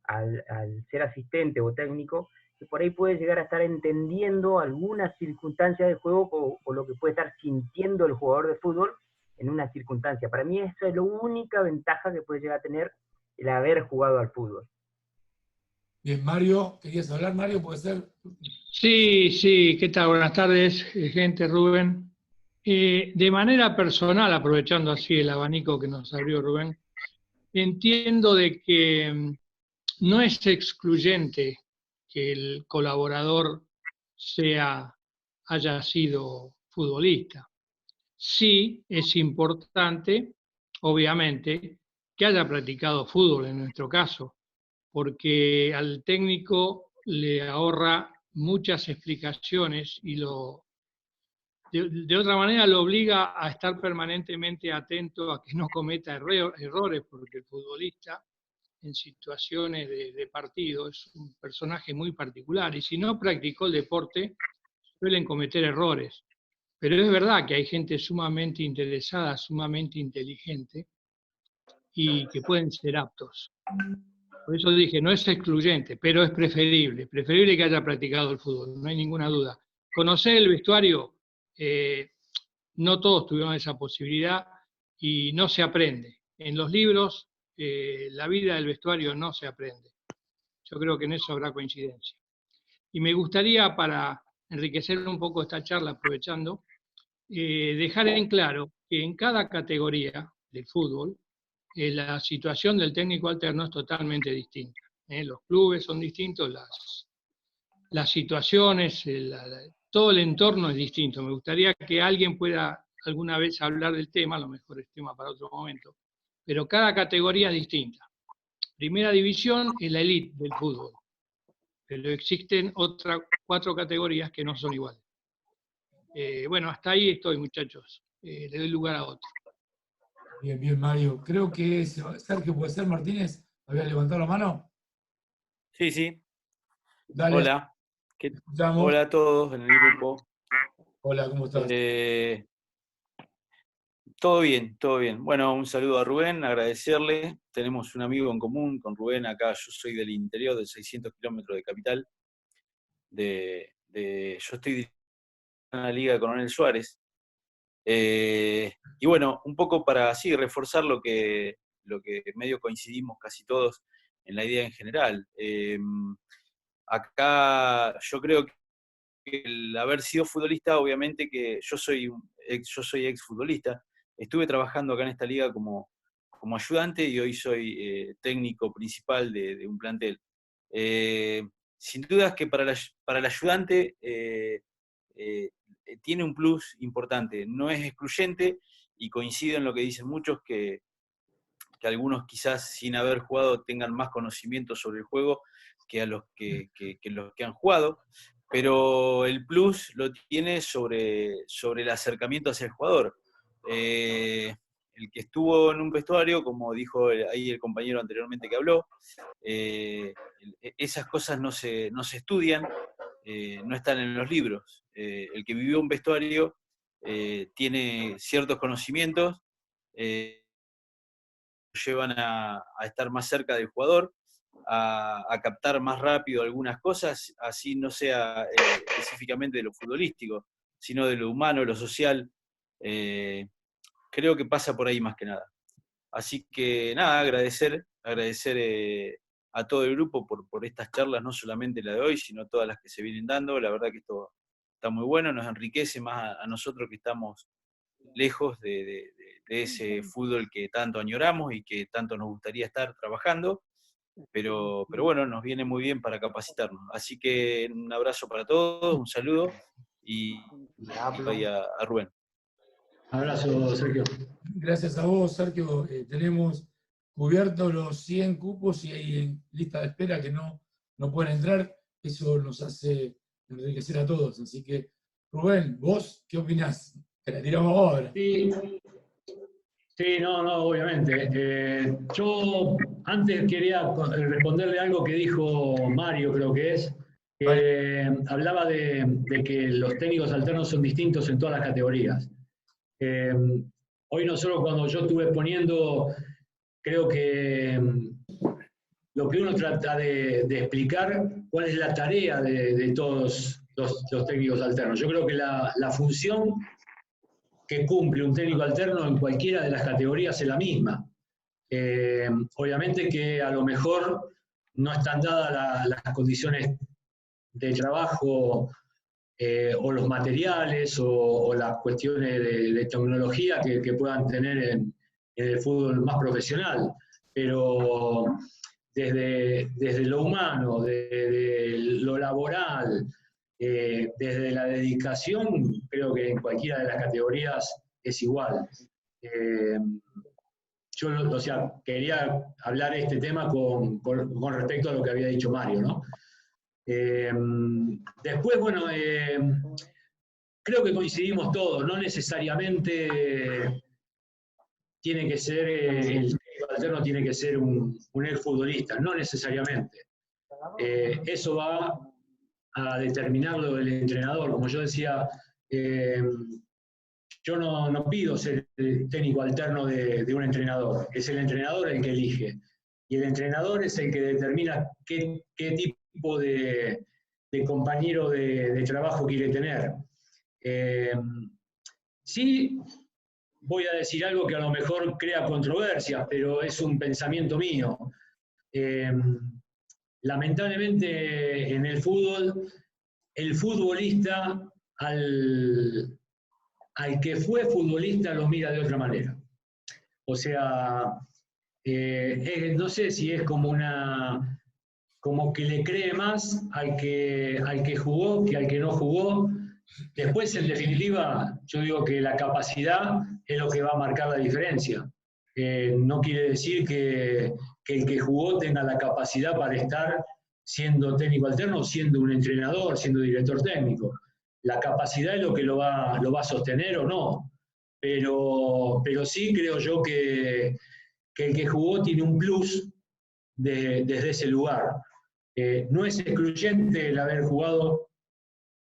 al ser asistente o técnico, que por ahí puede llegar a estar entendiendo algunas circunstancias del juego o lo que puede estar sintiendo el jugador de fútbol en una circunstancia. Para mí esa es la única ventaja que puede llegar a tener el haber jugado al fútbol. Bien, Mario, ¿querías hablar, Mario? ¿Puede ser? Sí, ¿qué tal? Buenas tardes, gente, Rubén. De manera personal, aprovechando así el abanico que nos abrió Rubén, entiendo de que no es excluyente que el colaborador haya sido futbolista. Sí es importante, obviamente, que haya practicado fútbol en nuestro caso, porque al técnico le ahorra muchas explicaciones y de otra manera lo obliga a estar permanentemente atento a que no cometa errores, porque el futbolista en situaciones de partido es un personaje muy particular y si no practicó el deporte suelen cometer errores. Pero es verdad que hay gente sumamente interesada, sumamente inteligente y que pueden ser aptos. Por eso dije, no es excluyente, pero es preferible que haya practicado el fútbol, no hay ninguna duda. Conocer el vestuario, no todos tuvieron esa posibilidad y no se aprende. En los libros, la vida del vestuario no se aprende. Yo creo que en eso habrá coincidencia. Y me gustaría, para enriquecer un poco esta charla, aprovechando, dejar en claro que en cada categoría del fútbol, la situación del técnico alterno es totalmente distinta. Los clubes son distintos, las situaciones, todo el entorno es distinto. Me gustaría que alguien pueda alguna vez hablar del tema, a lo mejor es tema para otro momento, pero cada categoría es distinta. Primera división es la elite del fútbol, pero existen otras 4 categorías que no son iguales. Bueno, hasta ahí estoy, muchachos. Le doy lugar a otro. Bien, Mario. Creo que Sergio, ¿puede ser Martínez? ¿Había levantado la mano? Sí. Dale, Hola. escuchamos. Hola a todos en el grupo. Hola, ¿cómo estás? Todo bien. Bueno, un saludo a Rubén, agradecerle. Tenemos un amigo en común con Rubén acá. Yo soy del interior, de 600 kilómetros de capital. Yo estoy dirigiendo la Liga de Coronel Suárez. Y bueno, un poco para así reforzar lo que medio coincidimos casi todos en la idea en general. Acá yo creo que el haber sido futbolista, obviamente que yo soy ex futbolista, estuve trabajando acá en esta liga como ayudante y hoy soy técnico principal de un plantel. Sin dudas que para el ayudante tiene un plus importante, no es excluyente y coincido en lo que dicen muchos que algunos quizás sin haber jugado tengan más conocimiento sobre el juego que a los que los que han jugado, pero el plus lo tiene sobre el acercamiento hacia el jugador. El que estuvo en un vestuario, como dijo ahí el compañero anteriormente que habló, esas cosas no se estudian, no están en los libros. El que vivió un vestuario tiene ciertos conocimientos, llevan a estar más cerca del jugador, a captar más rápido algunas cosas, así no sea específicamente de lo futbolístico, sino de lo humano, lo social. Creo que pasa por ahí más que nada. Así que nada, agradecer a todo el grupo por estas charlas, no solamente la de hoy, sino todas las que se vienen dando. La verdad que esto está muy bueno, nos enriquece más a nosotros que estamos lejos de ese fútbol que tanto añoramos y que tanto nos gustaría estar trabajando, pero bueno, nos viene muy bien para capacitarnos. Así que un abrazo para todos, un saludo y a Rubén. Abrazo, Sergio. Gracias a vos, Sergio. Tenemos cubiertos los 100 cupos y hay en lista de espera que no pueden entrar. Eso nos hace enriquecer a todos. Así que, Rubén, ¿vos qué opinás? Te la tiramos ahora. Sí, no, obviamente. Yo antes quería responderle algo que dijo Mario, creo que es, que hablaba de que los técnicos alternos son distintos en todas las categorías. Hoy nosotros cuando yo estuve exponiendo, creo que lo que uno trata de explicar cuál es la tarea de todos los técnicos alternos. Yo creo que la función que cumple un técnico alterno en cualquiera de las categorías es la misma. Obviamente que a lo mejor no están dadas las condiciones de trabajo o los materiales o las cuestiones de tecnología que puedan tener en el fútbol más profesional, pero desde lo humano, desde lo laboral, desde la dedicación, creo que en cualquiera de las categorías es igual. Yo, o sea, quería hablar este tema con respecto a lo que había dicho Mario, ¿no? Después, bueno, creo que coincidimos todos, no necesariamente tiene que ser, el técnico alterno tiene que ser un exfutbolista, no necesariamente. Eso va a determinarlo el entrenador. Como yo decía, yo no pido ser el técnico alterno de un entrenador, es el entrenador el que elige. Y el entrenador es el que determina qué tipo de compañero de trabajo quiere tener. Sí, voy a decir algo que a lo mejor crea controversias, pero es un pensamiento mío. Lamentablemente en el fútbol, el futbolista al que fue futbolista lo mira de otra manera. O sea, no sé si es como que le cree más al que jugó que al que no jugó. Después, en definitiva, yo digo que la capacidad es lo que va a marcar la diferencia. No quiere decir que el que jugó tenga la capacidad para estar siendo técnico alterno, siendo un entrenador, siendo director técnico. La capacidad es lo que lo va a sostener o no. Pero sí creo yo que el que jugó tiene un plus desde ese lugar. No es excluyente el haber jugado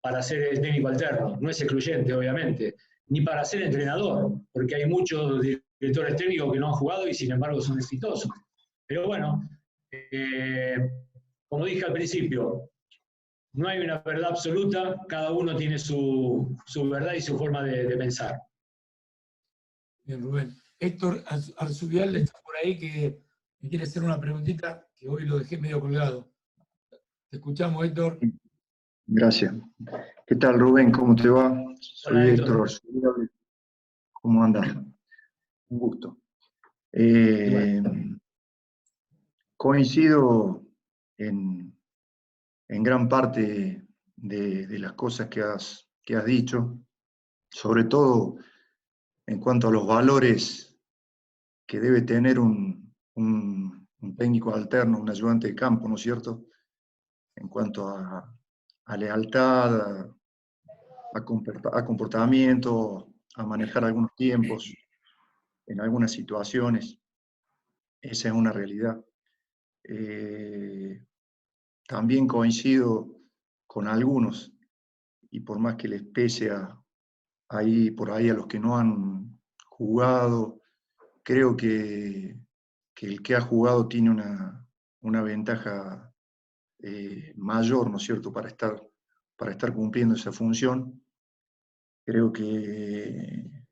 para ser el técnico alterno, no es excluyente, obviamente, ni para ser entrenador, porque hay muchos directores técnicos que no han jugado y sin embargo son exitosos. Pero bueno, como dije al principio, no hay una verdad absoluta, cada uno tiene su verdad y su forma de pensar. Bien, Rubén. Héctor Arzubial está por ahí que me quiere hacer una preguntita que hoy lo dejé medio colgado. Te escuchamos, Héctor. Gracias. ¿Qué tal, Rubén? ¿Cómo te va? Soy Hola, Héctor Arzubial. ¿Cómo andas? Un gusto. Coincido en gran parte de las cosas que has dicho, sobre todo en cuanto a los valores debe tener un técnico alterno, un ayudante de campo, ¿no es cierto? En cuanto a lealtad, a comportamiento, a manejar algunos tiempos, en algunas situaciones. Esa es una realidad. También coincido con algunos, y por más que les pese por ahí a los que no han jugado, creo que el que ha jugado tiene una ventaja mayor, ¿no es cierto?, para estar cumpliendo esa función. Creo que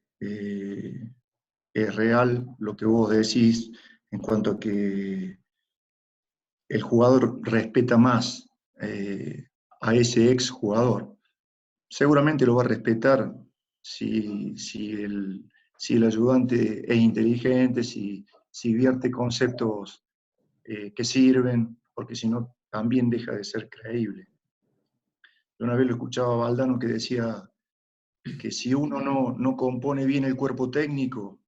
es real lo que vos decís en cuanto a que el jugador respeta más a ese ex jugador. Seguramente lo va a respetar si el ayudante es inteligente, si vierte conceptos que sirven, porque si no, también deja de ser creíble. Yo una vez lo escuchaba a Valdano que decía que si uno no compone bien el cuerpo técnico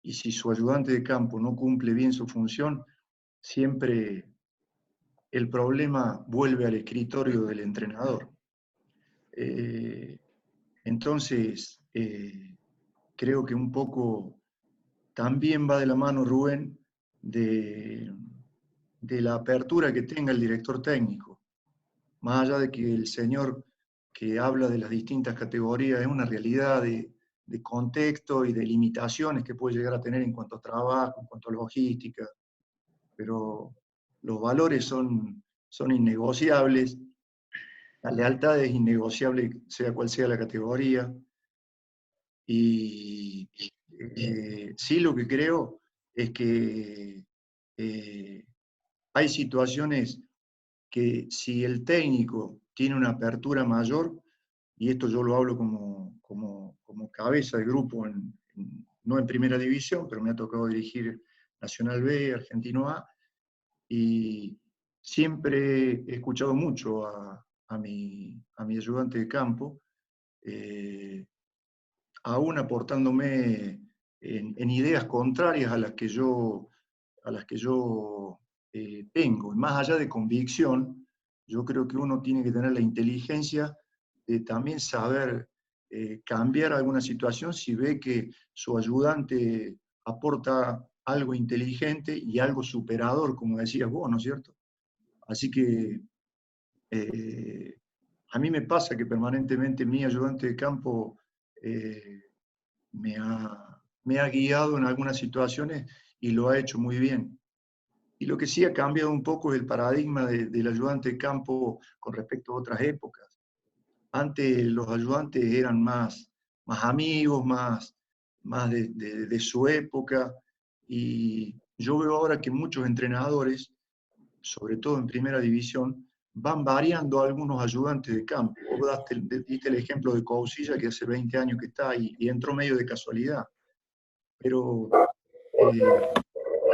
y si su ayudante de campo no cumple bien su función, siempre el problema vuelve al escritorio del entrenador. Entonces, creo que un poco también va de la mano, Rubén, de la apertura que tenga el director técnico. Más allá de que el señor que habla de las distintas categorías es una realidad de contexto y de limitaciones que puede llegar a tener en cuanto a trabajo, en cuanto a logística, pero los valores son innegociables, la lealtad es innegociable, sea cual sea la categoría, y sí, lo que creo es que hay situaciones que si el técnico tiene una apertura mayor, y esto yo lo hablo como cabeza de grupo, no en primera división, pero me ha tocado dirigir Nacional B, Argentino A, y siempre he escuchado mucho a mi ayudante de campo, aún aportándome en ideas contrarias a las que yo tengo. Más allá de convicción, yo creo que uno tiene que tener la inteligencia de también saber cambiar alguna situación si ve que su ayudante aporta algo inteligente y algo superador, como decías vos, ¿no es cierto? Así que a mí me pasa que permanentemente mi ayudante de campo me ha guiado en algunas situaciones y lo ha hecho muy bien. Y lo que sí ha cambiado un poco es el paradigma del ayudante de campo con respecto a otras épocas. Antes los ayudantes eran más amigos, más de su época, y yo veo ahora que muchos entrenadores, sobre todo en primera división, van variando a algunos ayudantes de campo. Vos diste el ejemplo de Coucilla, que hace 20 años que está ahí, y entró medio de casualidad. Pero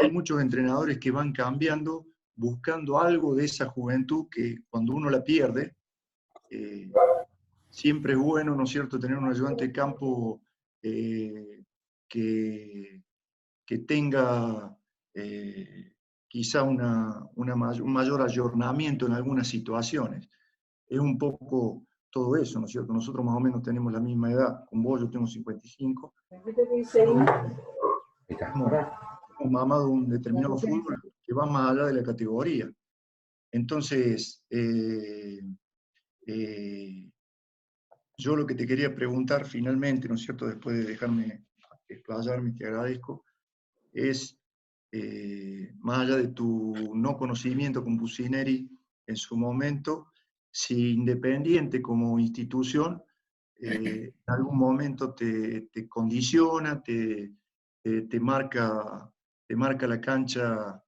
hay muchos entrenadores que van cambiando, buscando algo de esa juventud que cuando uno la pierde, siempre es bueno, ¿no es cierto?, tener un ayudante de campo que tenga quizá un mayor ayornamiento en algunas situaciones. Es un poco todo eso, ¿no es cierto? Nosotros más o menos tenemos la misma edad. Con vos yo tengo 55. Hemos mamado un determinado fútbol que va más allá de la categoría. Entonces, yo lo que te quería preguntar finalmente, ¿no es cierto?, después de dejarme explayarme, te agradezco, es, más allá de tu no conocimiento con Pusineri en su momento, si Independiente como institución en algún momento te condiciona, te marca la cancha,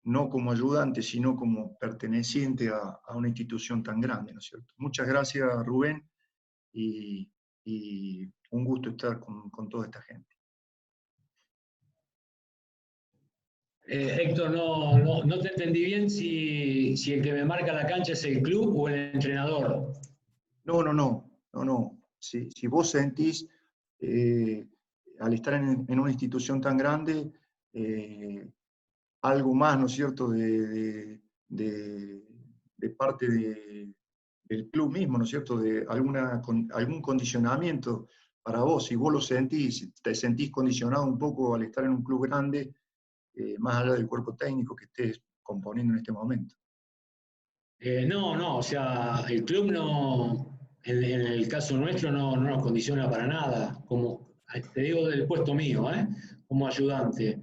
no como ayudante, sino como perteneciente a una institución tan grande, ¿no es cierto? Muchas gracias, Rubén, y un gusto estar con toda esta gente. Héctor, no te entendí bien si el que me marca la cancha es el club o el entrenador. No. Si vos sentís, al estar en una institución tan grande, algo más, ¿no es cierto?, de parte del club mismo, ¿no es cierto?, de algún condicionamiento para vos, si vos lo sentís, si te sentís condicionado un poco al estar en un club grande, más allá del cuerpo técnico que estés componiendo en este momento. No, o sea, el club no, en el caso nuestro no nos condiciona para nada, como te digo del puesto mío, como ayudante.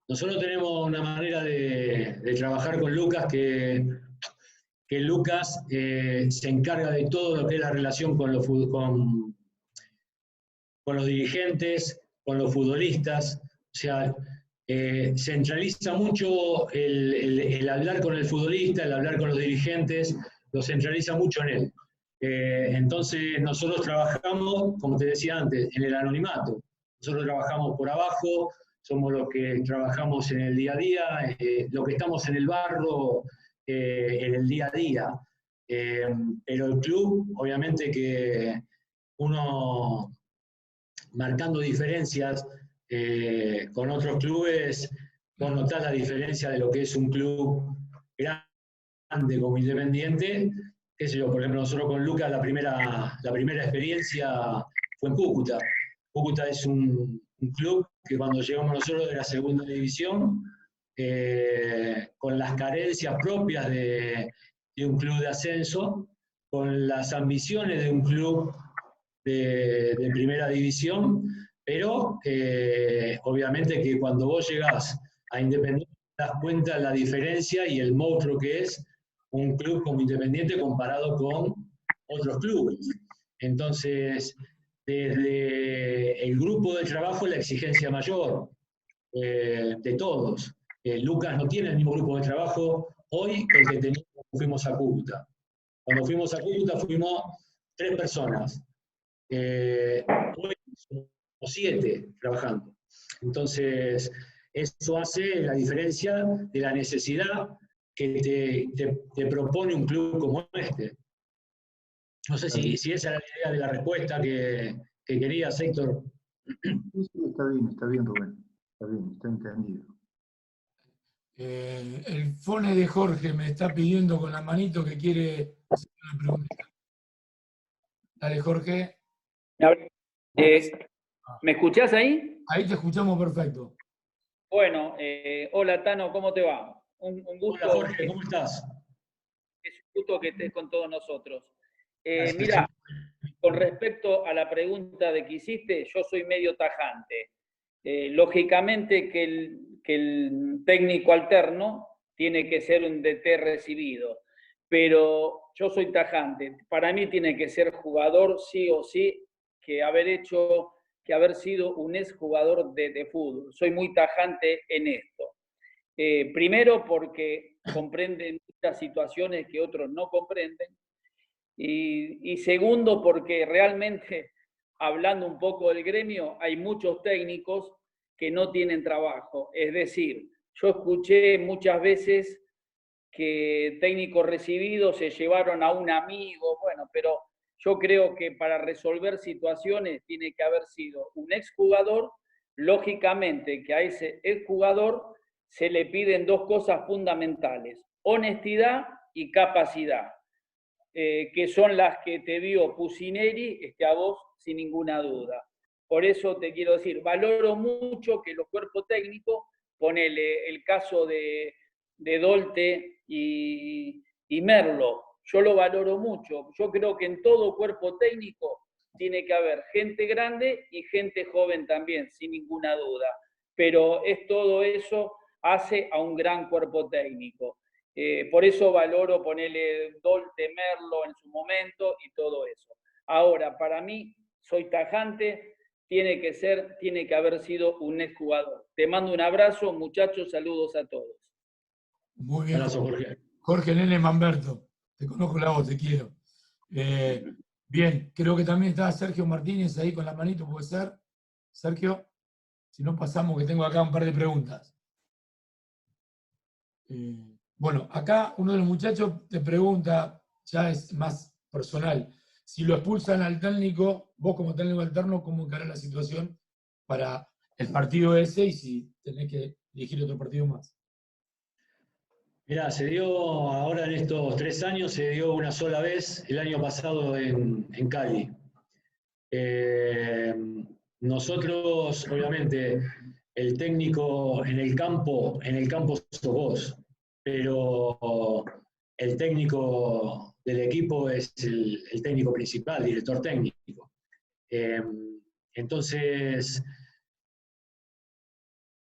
Nosotros tenemos una manera de trabajar con Lucas que Lucas se encarga de todo lo que es la relación con los dirigentes, con los futbolistas, o sea, centraliza mucho el hablar con el futbolista, el hablar con los dirigentes, lo centraliza mucho en él. Entonces nosotros trabajamos, como te decía antes, en el anonimato. Nosotros trabajamos por abajo, somos los que trabajamos en el día a día, los que estamos en el barro en el día a día. Pero el club, obviamente que uno marcando diferencias con otros clubes, vos notás la diferencia de lo que es un club grande como Independiente. Qué sé yo, por ejemplo, nosotros con Lucas la primera experiencia fue en Cúcuta. Cúcuta es un club que cuando llegamos nosotros de la segunda división, con las carencias propias de un club de ascenso, con las ambiciones de un club de primera división, pero obviamente que cuando vos llegás a Independiente te das cuenta de la diferencia y el monstruo que es un club como Independiente comparado con otros clubes. Entonces, desde el grupo de trabajo la exigencia mayor de todos. Lucas no tiene el mismo grupo de trabajo hoy que el que teníamos cuando fuimos a Cúcuta. Cuando fuimos a Cúcuta fuimos 3 personas. Hoy somos 7 trabajando. Entonces, eso hace la diferencia de la necesidad que te propone un club como este. No sé si esa era la idea de la respuesta que querías, Héctor. Sí, está bien, Rubén. Está bien, está entendido. El Fone de Jorge me está pidiendo con la manito que quiere hacer una pregunta. Dale, Jorge. ¿Me escuchás ahí? Ahí te escuchamos perfecto. Bueno, hola Tano, ¿cómo te va? Un gusto. Hola Jorge, ¿cómo estás? Es un gusto que estés con todos nosotros. Mira, con respecto a la pregunta de que hiciste, yo soy medio tajante. Lógicamente que el técnico alterno tiene que ser un DT recibido, pero yo soy tajante. Para mí tiene que ser jugador sí o sí, que haber sido un exjugador de fútbol. Soy muy tajante en esto. Primero porque comprenden muchas situaciones que otros no comprenden. Y segundo porque realmente, hablando un poco del gremio, hay muchos técnicos que no tienen trabajo. Es decir, yo escuché muchas veces que técnicos recibidos se llevaron a un amigo, bueno, pero yo creo que para resolver situaciones tiene que haber sido un exjugador. Lógicamente que a ese exjugador se le piden 2 cosas fundamentales: honestidad y capacidad, que son las que te dio Pusineri a vos sin ninguna duda. Por eso te quiero decir, valoro mucho que los cuerpos técnicos, ponele el caso de Dolte y Merlo, yo lo valoro mucho. Yo creo que en todo cuerpo técnico tiene que haber gente grande y gente joven también, sin ninguna duda. Pero todo eso hace a un gran cuerpo técnico. Por eso valoro ponerle Dolte, Merlo en su momento y todo eso. Ahora, para mí, soy tajante, tiene que haber sido un exjugador. Te mando un abrazo, muchachos, saludos a todos. Muy bien. Abrazo, Jorge. Jorge Nene Mamberto, te conozco la voz, te quiero. Bien, creo que también está Sergio Martínez ahí con la manito, ¿puede ser? Sergio, si no pasamos que tengo acá un par de preguntas. Bueno, acá uno de los muchachos te pregunta, ya es más personal, si lo expulsan al técnico, vos como técnico alterno, ¿cómo encarás la situación para el partido ese y si tenés que dirigir otro partido más? Mirá, se dio ahora en estos 3 años, se dio una sola vez, el año pasado en Cali. Nosotros, obviamente, el técnico en el campo sos vos, pero el técnico del equipo es el técnico principal, director técnico. Entonces,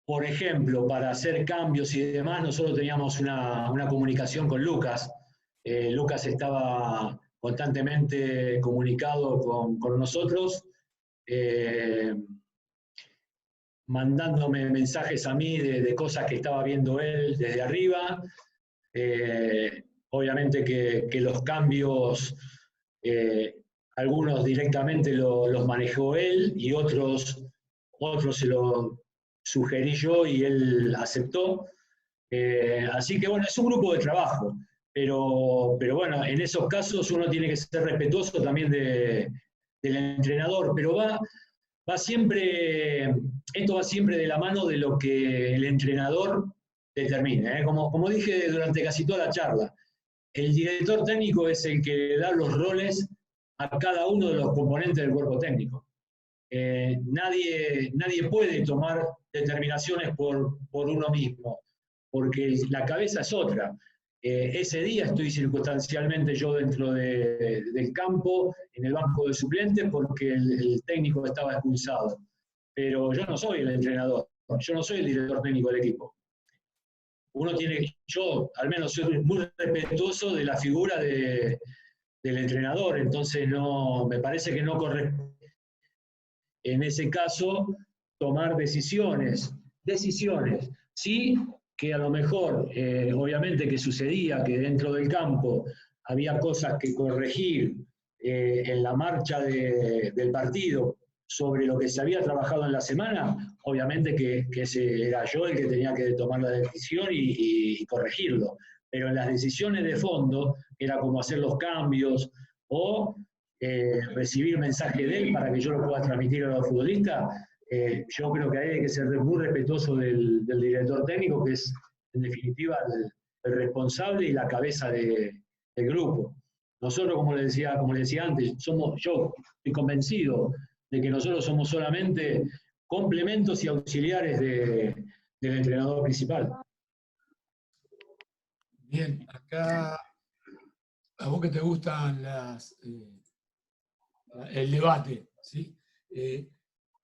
por ejemplo, para hacer cambios y demás, nosotros teníamos una comunicación con Lucas. Lucas estaba constantemente comunicado con nosotros, mandándome mensajes a mí de cosas que estaba viendo él desde arriba. Obviamente que los cambios, algunos directamente los manejó él y otros se los sugerí yo y él aceptó. Así que bueno, es un grupo de trabajo, pero bueno, en esos casos uno tiene que ser respetuoso también del entrenador, pero va siempre, esto va siempre de la mano de lo que el entrenador determine. Como dije durante casi toda la charla, el director técnico es el que da los roles a cada uno de los componentes del cuerpo técnico. Nadie puede tomar determinaciones por uno mismo, porque la cabeza es otra. Ese día estoy circunstancialmente yo dentro del campo, en el banco de suplentes, porque el técnico estaba expulsado. Pero yo no soy el entrenador, yo no soy el director técnico del equipo. Yo al menos soy muy respetuoso de la figura del entrenador, entonces me parece que no corresponde en ese caso tomar decisiones. Sí, que a lo mejor, obviamente que sucedía que dentro del campo había cosas que corregir en la marcha del partido sobre lo que se había trabajado en la semana, obviamente que ese era yo el que tenía que tomar la decisión y corregirlo. Pero en las decisiones de fondo, era como hacer los cambios o recibir mensaje de él para que yo lo pueda transmitir a los futbolistas, yo creo que hay que ser muy respetuoso del director técnico, que es en definitiva el responsable y la cabeza del grupo. Nosotros, como le decía antes, yo estoy convencido de que nosotros somos solamente complementos y auxiliares del entrenador principal. Bien, acá a vos que te gustan el debate, ¿sí?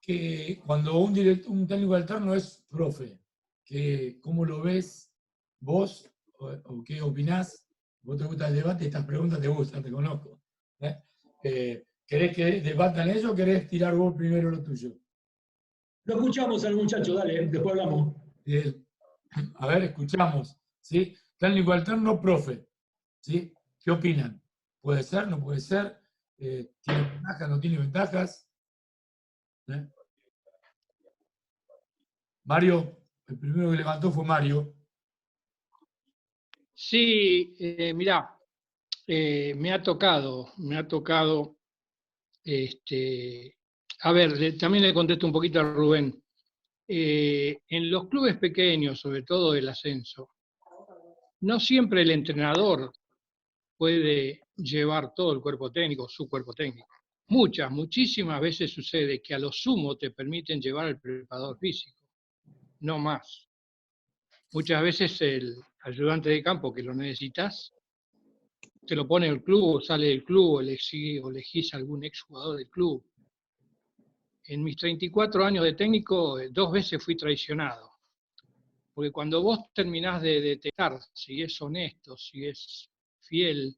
Que cuando un técnico alterno es profe, ¿cómo lo ves vos o qué opinás? ¿Vos te gusta el debate? Estas preguntas te gustan, te conozco. ¿Querés que debatan eso o querés tirar vos primero lo tuyo? Lo escuchamos al muchacho, dale, después hablamos. Bien. A ver, escuchamos. ¿Sí? Técnico alterno, profe. ¿Sí? ¿Qué opinan? ¿Puede ser? ¿No puede ser? ¿Tiene ventajas? ¿No tiene ventajas? Mario, el primero que levantó fue Mario. Sí, mirá, me ha tocado, a ver, también le contesto un poquito a Rubén. En los clubes pequeños, sobre todo del ascenso, no siempre el entrenador puede llevar todo el cuerpo técnico, su cuerpo técnico. Muchísimas veces sucede que a lo sumo te permiten llevar el preparador físico, no más. Muchas veces el ayudante de campo que lo necesitas, te lo pone el club, o sale del club, o elegís algún exjugador del club. En mis 34 años de técnico, 2 veces fui traicionado. Porque cuando vos terminás de detectar si es honesto, si es fiel,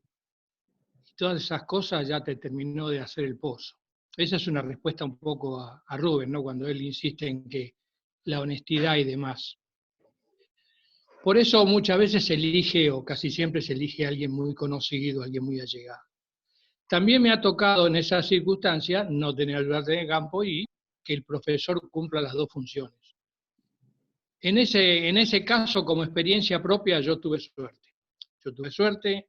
todas esas cosas ya te terminó de hacer el pozo. Esa es una respuesta un poco a Rubén, ¿no? Cuando él insiste en que la honestidad y demás. Por eso muchas veces se elige, o casi siempre se elige a alguien muy conocido, alguien muy allegado. También me ha tocado en esas circunstancias no tener ayudante de campo y que el profesor cumpla las dos funciones. En ese caso, como experiencia propia, yo tuve suerte.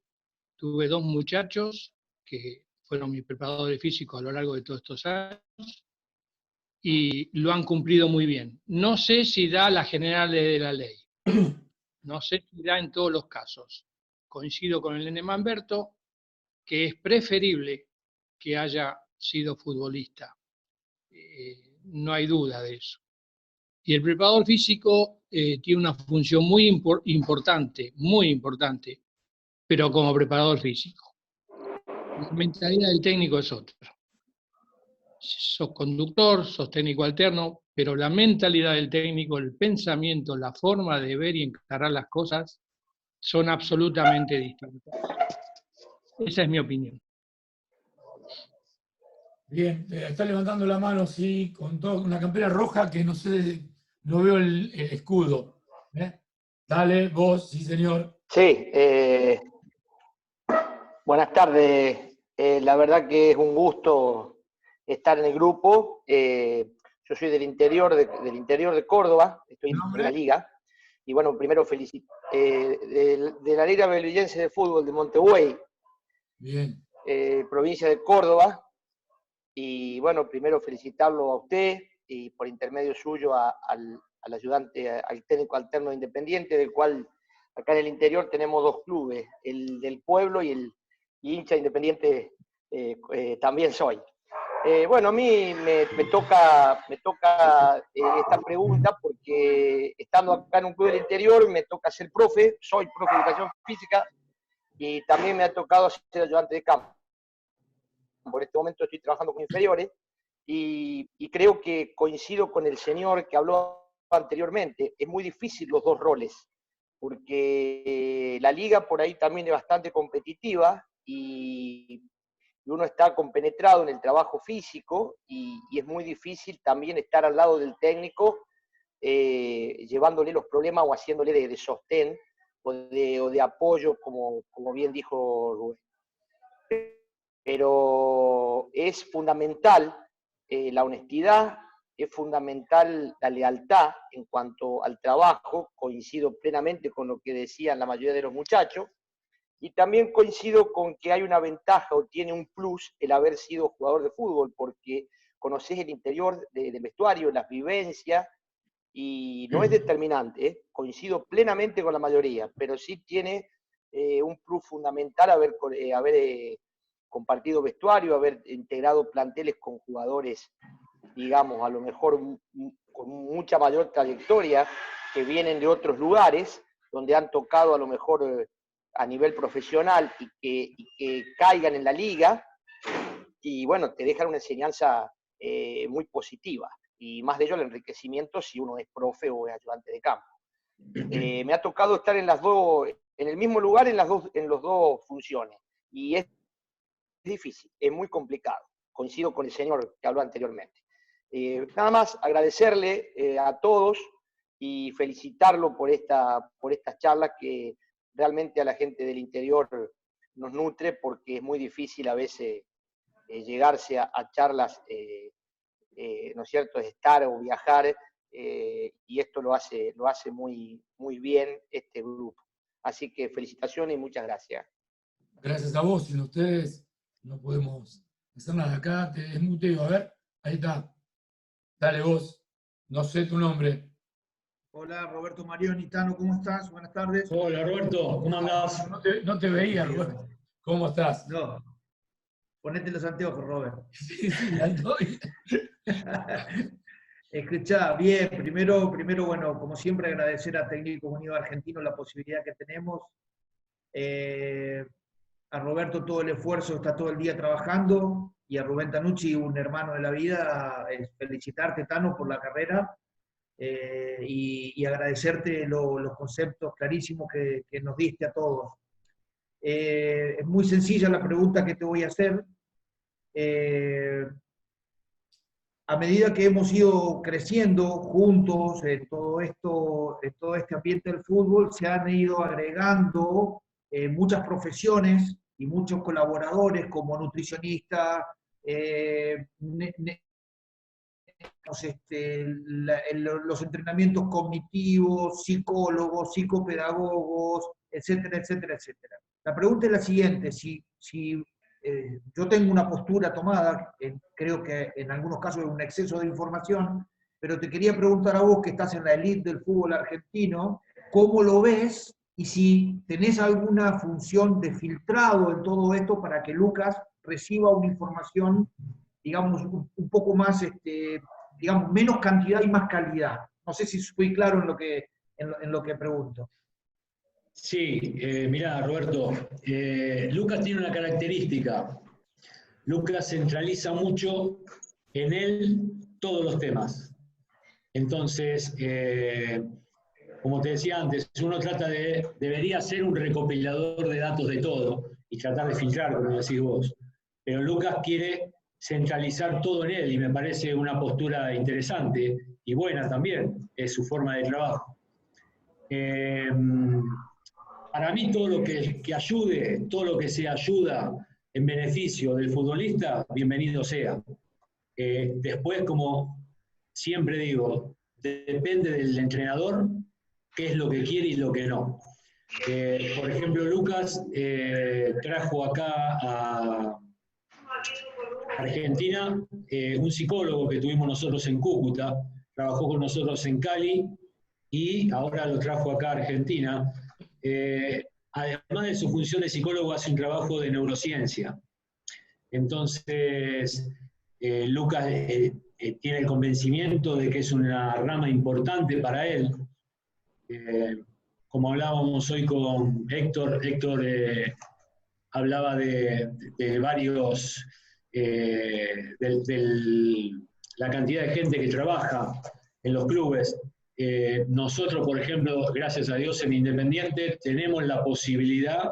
Tuve 2 muchachos que fueron mis preparadores físicos a lo largo de todos estos años, y lo han cumplido muy bien. No sé si da las generales de la ley, no sé si da en todos los casos. Coincido con el nene Manberto, que es preferible que haya sido futbolista. No hay duda de eso. Y el preparador físico tiene una función muy importante, pero como preparador físico. La mentalidad del técnico es otra. Sos conductor, sos técnico alterno, pero la mentalidad del técnico, el pensamiento, la forma de ver y encarar las cosas son absolutamente distintas. Esa es mi opinión. Bien, está levantando la mano, sí, con toda una campera roja que no sé, no veo el escudo. Dale, vos, sí, señor. Sí, buenas tardes. La verdad que es un gusto estar en el grupo. Yo soy del interior de Córdoba, estoy en la liga. Y bueno, primero felicito. De la Liga Beligense de Fútbol de Montevideo, Bien. Provincia de Córdoba. Y bueno, primero felicitarlo a usted y por intermedio suyo al ayudante, al técnico alterno de Independiente, del cual acá en el interior tenemos dos clubes, el del pueblo y el hincha Independiente también soy. Bueno, a mí me toca esta pregunta porque estando acá en un club del interior me toca ser profe, soy profe de educación física y también me ha tocado ser ayudante de campo. Por este momento estoy trabajando con inferiores y creo que coincido con el señor que habló anteriormente. Es muy difícil los dos roles, porque la liga por ahí también es bastante competitiva y uno está compenetrado en el trabajo físico y es muy difícil también estar al lado del técnico llevándole los problemas o haciéndole de sostén o de apoyo, como bien dijo Rubén. Pero es fundamental la honestidad, es fundamental la lealtad en cuanto al trabajo, coincido plenamente con lo que decían la mayoría de los muchachos, y también coincido con que hay una ventaja o tiene un plus el haber sido jugador de fútbol, porque conoces el interior del vestuario, las vivencias, y no es determinante, coincido plenamente con la mayoría, pero sí tiene un plus fundamental haber compartido vestuario, haber integrado planteles con jugadores, digamos, a lo mejor con mucha mayor trayectoria, que vienen de otros lugares, donde han tocado a lo mejor a nivel profesional y que caigan en la liga, y bueno, te dejan una enseñanza muy positiva, y más de ello el enriquecimiento si uno es profe o es ayudante de campo. Me ha tocado estar en el mismo lugar en las dos funciones, y es difícil, es muy complicado. Coincido con el señor que habló anteriormente. Nada más agradecerle a todos y felicitarlo por estas charlas que realmente a la gente del interior nos nutre, porque es muy difícil a veces llegarse a charlas, ¿no es cierto?, estar o viajar, y esto lo hace muy, muy bien este grupo. Así que felicitaciones y muchas gracias. Gracias a vos, sin ustedes no podemos hacer nada. Acá te desmuteo, a ver, ahí está. Dale vos, no sé tu nombre. Hola, Roberto Marioni, Tano, ¿cómo estás? Buenas tardes. Hola, Roberto, ¿cómo andás? No te veía, Roberto. ¿Cómo estás? No, ponete los anteojos, Robert. Sí, ahí estoy. Escuchá, bien, primero, bueno, como siempre agradecer a Técnicos Unidos Argentinos la posibilidad que tenemos. A Roberto todo el esfuerzo, está todo el día trabajando, y a Rubén Tanucci, un hermano de la vida, felicitarte, Tano, por la carrera, y agradecerte los conceptos clarísimos que nos diste a todos. Es muy sencilla la pregunta que te voy a hacer. A medida que hemos ido creciendo juntos en todo este ambiente del fútbol, se han ido agregando muchas profesiones y muchos colaboradores como nutricionistas, los entrenamientos cognitivos, psicólogos, psicopedagogos, etcétera, etcétera, etcétera. La pregunta es la siguiente: si yo tengo una postura tomada, creo que en algunos casos es un exceso de información, pero te quería preguntar a vos, que estás en la elite del fútbol argentino, ¿cómo lo ves? Y si tenés alguna función de filtrado en todo esto para que Lucas reciba una información, digamos, un poco más, digamos, menos cantidad y más calidad. No sé si fui claro en lo que pregunto. Sí, mirá, Roberto, Lucas tiene una característica. Lucas centraliza mucho en él todos los temas. Entonces, como te decía antes, uno debería ser un recopilador de datos de todo y tratar de filtrar, como decís vos. Pero Lucas quiere centralizar todo en él y me parece una postura interesante y buena también, es su forma de trabajo. Para mí todo lo que ayude, todo lo que sea ayuda en beneficio del futbolista, bienvenido sea. Después, como siempre digo, depende del entrenador qué es lo que quiere y lo que no. Por ejemplo, Lucas trajo acá a Argentina un psicólogo que tuvimos nosotros en Cúcuta, trabajó con nosotros en Cali y ahora lo trajo acá a Argentina. Además de su función de psicólogo, hace un trabajo de neurociencia. Entonces, Lucas tiene el convencimiento de que es una rama importante para él. Como hablábamos hoy con Héctor hablaba de varios, la cantidad de gente que trabaja en los clubes. Nosotros, por ejemplo, gracias a Dios en Independiente, tenemos la posibilidad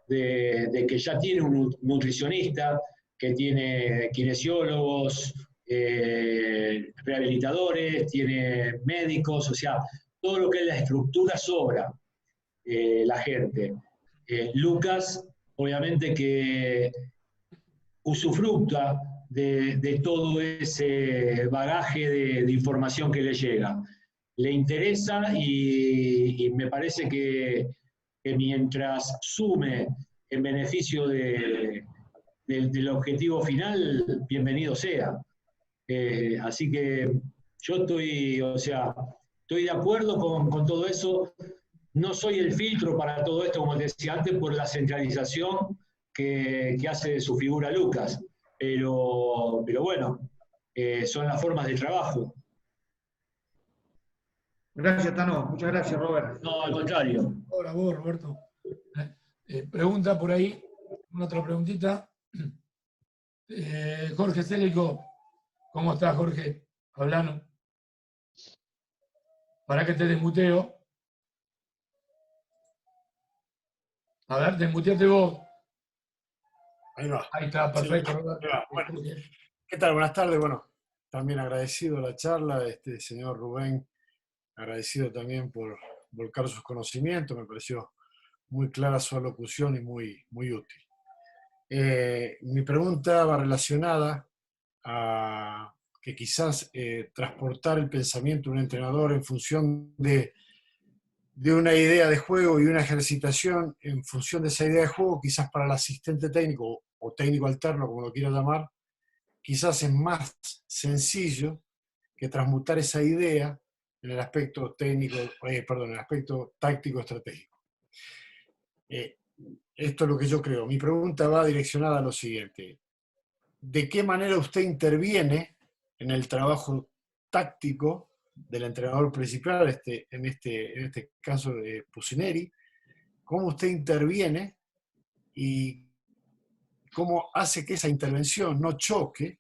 de que ya tiene un nutricionista, que tiene kinesiólogos, rehabilitadores, tiene médicos, o sea, todo lo que es la estructura sobra la gente. Lucas, obviamente que usufructa de todo ese bagaje de información que le llega. Le interesa y me parece que mientras sume en beneficio del objetivo final, bienvenido sea. Así que yo estoy de acuerdo con todo eso. No soy el filtro para todo esto, como te decía antes, por la centralización que hace de su figura Lucas. Pero bueno, son las formas de trabajo. Gracias, Tano. Muchas gracias, Robert. No, al contrario. Ahora vos, Roberto. Pregunta por ahí, una otra preguntita. Jorge Célico, ¿cómo estás, Jorge? Hablando. Para que te desmuteo. A ver, desmuteate vos. Ahí va. Ahí está, perfecto. Sí, ahí va. Bueno, ¿qué tal? Buenas tardes. Bueno, también agradecido la charla, señor Rubén, agradecido también por volcar sus conocimientos, me pareció muy clara su alocución y muy, muy útil. Mi pregunta va relacionada a que quizás transportar el pensamiento de un entrenador en función de una idea de juego y una ejercitación en función de esa idea de juego, quizás para el asistente técnico o técnico alterno, como lo quiera llamar, quizás es más sencillo que transmutar esa idea en el aspecto técnico, en el aspecto táctico estratégico. Esto es lo que yo creo. Mi pregunta va direccionada a lo siguiente. ¿De qué manera usted interviene en el trabajo táctico del entrenador principal, en este caso de Pusineri? ¿Cómo usted interviene y cómo hace que esa intervención no choque